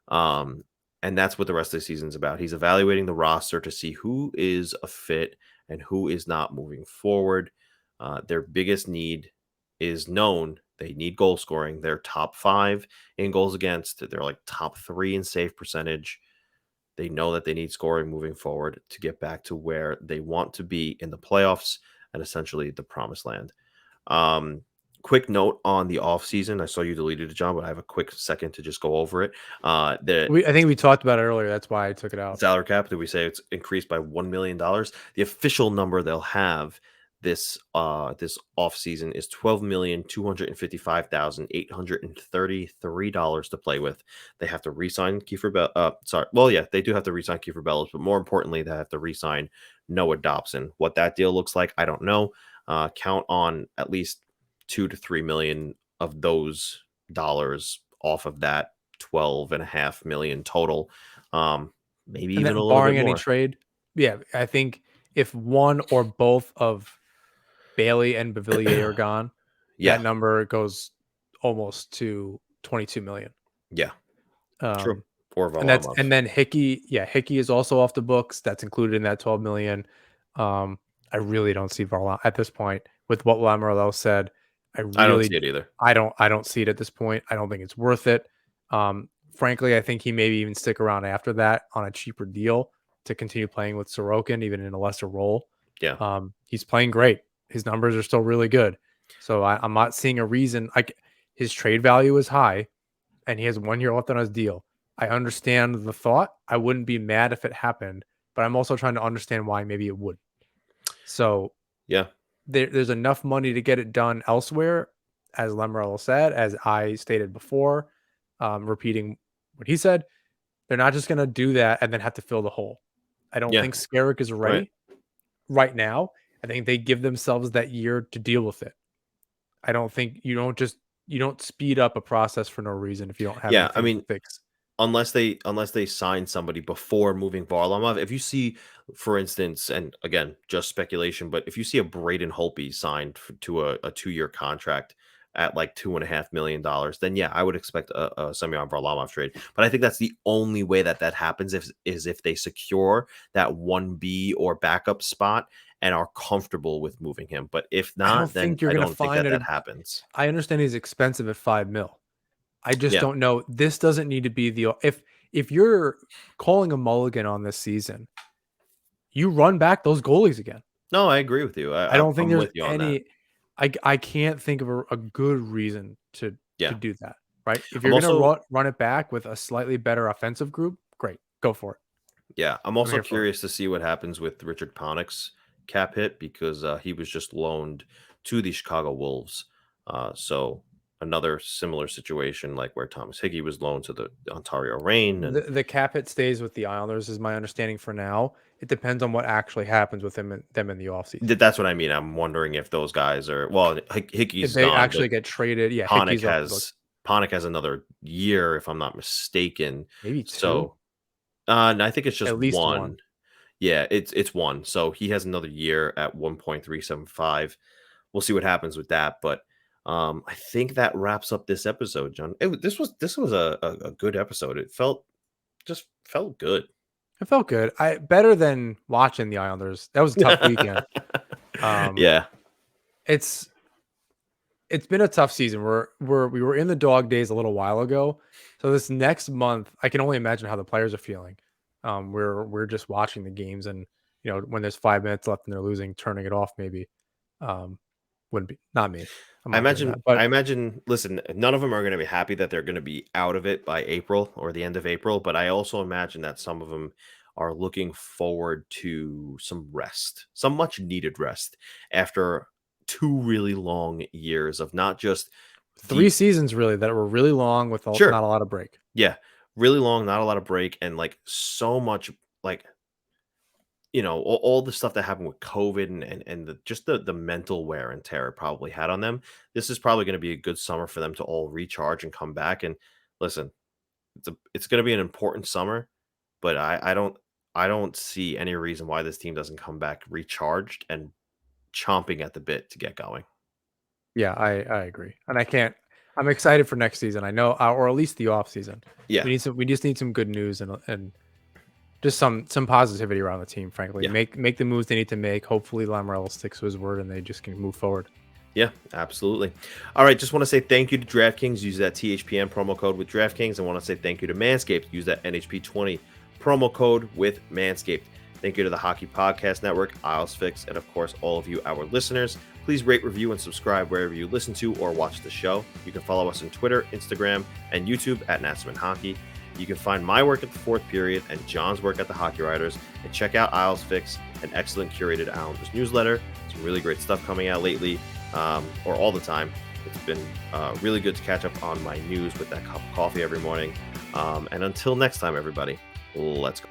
Um, and that's what the rest of the season's about. He's evaluating the roster to see who is a fit and who is not moving forward. Their biggest need is known. They need goal scoring. They're top 5 in goals against. They're like top 3 in save percentage. They know that they need scoring moving forward to get back to where they want to be in the playoffs and essentially the promised land. Um, Quick note on the offseason. I saw you deleted it, John, but I have a quick second to just go over it. The I think we talked about it earlier. That's why I took it out. salary cap, did we say it's increased by $1 million? The official number they'll have this offseason is $12,255,833 to play with. They have to re-sign Kiefer Bell. Well, yeah, they do have to re-sign Kiefer Bellows, but more importantly, they have to re-sign Noah Dobson. What that deal looks like, I don't know. Count on at least 2 to 3 million of those dollars off of that 12.5 million total. Maybe And even a then little bit barring any more. trade, yeah, I think if one or both of Bailey and Beauvillier are gone, Yeah, that number goes almost to 22 million. yeah, true. Um, Or and Varlamov. then Hickey is also off the books. That's included in that 12 million. I really don't see Varlamov at this point with what Lamorello said. I don't see it either. I don't see it at this point. I don't think it's worth it. Frankly, I think he maybe even stick around after that on a cheaper deal to continue playing with Sorokin, even in a lesser role. Yeah, He's playing great. His numbers are still really good. So I'm not seeing a reason. Like his trade value is high, and he has 1 year left on his deal. I understand the thought. I wouldn't be mad if it happened, but I'm also trying to understand why maybe it would. So yeah, there's enough money to get it done elsewhere, as Lamorello said, as I stated before, repeating what he said. They're not just going to do that and then have to fill the hole. I don't yeah, think Skarek is right. ready right now. I think they give themselves that year to deal with it. I don't think you don't speed up a process for no reason if you don't have Yeah, I anything to mean, fix. unless they sign somebody before moving Varlamov. If you see, for instance, and again, just speculation, but if you see a Braden Holtby signed to a 2-year contract at like $2.5 million, then yeah, I would expect a Semyon Varlamov trade. But I think that's the only way that happens if they secure that 1B or backup spot and are comfortable with moving him. But if I don't not, then think you're I going to don't think find that it. happens. I understand he's expensive at $5 million. I just Yeah. don't know. This doesn't need to be if you're calling a mulligan on this season, you run back those goalies again. No, I agree with you. I don't think I'm there's with you on that. any. I can't think of a good reason to Yeah. do that. Right? If I'm you're gonna also run it back with a slightly better offensive group, great, go for it. Yeah, I'm I'm also here for it. curious to see what happens with Richard Panik's cap hit because he was just loaned to the Chicago Wolves. So another similar situation like where Thomas Hickey was loaned to the Ontario Reign, and The cap hit stays with the Islanders, is my understanding for now. It depends on what actually happens with them in the offseason. that's what I mean. I'm wondering if those guys are If Hickey's they gone, actually but get traded, yeah, Panik Hickey's up to has Panik has another year, if I'm not mistaken. maybe 2, So and I think it's just at least one. 1. Yeah, it's one. So he has another year at 1.375. We'll see what happens with that. But I think that wraps up this episode, John. This was a good episode. It just felt good. It felt good. Better than watching the Islanders. That was a tough weekend. Yeah. It's been a tough season. We were in the dog days a little while ago. So this next month, I can only imagine how the players are feeling. We're just watching the games, and when there's 5 minutes left and they're losing, turning it off maybe. Wouldn't be not me. I'm I not doing that. But imagine, listen, none of them are going to be happy that they're going to be out of it by April or the end of April, but I also imagine that some of them are looking forward to some rest, some much needed rest after 2 really long years of not just 3 seasons really that were really long with Sure. not a lot of break. Yeah, really long, not a lot of break, and like so much like all the stuff that happened with COVID and just the mental wear and tear it probably had on them. This is probably going to be a good summer for them to all recharge and come back. And listen, it's going to be an important summer, but I don't see any reason why this team doesn't come back recharged and chomping at the bit to get going. Yeah, I agree, and I'm excited for next season. I know, or at least the off season. Yeah, we just need some good news and just some positivity around the team. Frankly, Yeah. make the moves they need to make. Hopefully, Lamorello sticks to his word and they just can move forward. Yeah, absolutely. All right, just want to say thank you to DraftKings. Use that THPN promo code with DraftKings. I want to say thank you to Manscaped. Use that NHP20 promo code with Manscaped. Thank you to the Hockey Podcast Network, Isles Fix, and of course, all of you, our listeners. Please rate, review, and subscribe wherever you listen to or watch the show. You can follow us on Twitter, Instagram, and YouTube at Natsman Hockey. You can find my work at the Fourth Period and John's work at the Hockey Writers, and check out Isles Fix, an excellent curated Islanders newsletter. Some really great stuff coming out lately, or all the time. It's been really good to catch up on my news with that cup of coffee every morning. And until next time, everybody, let's go.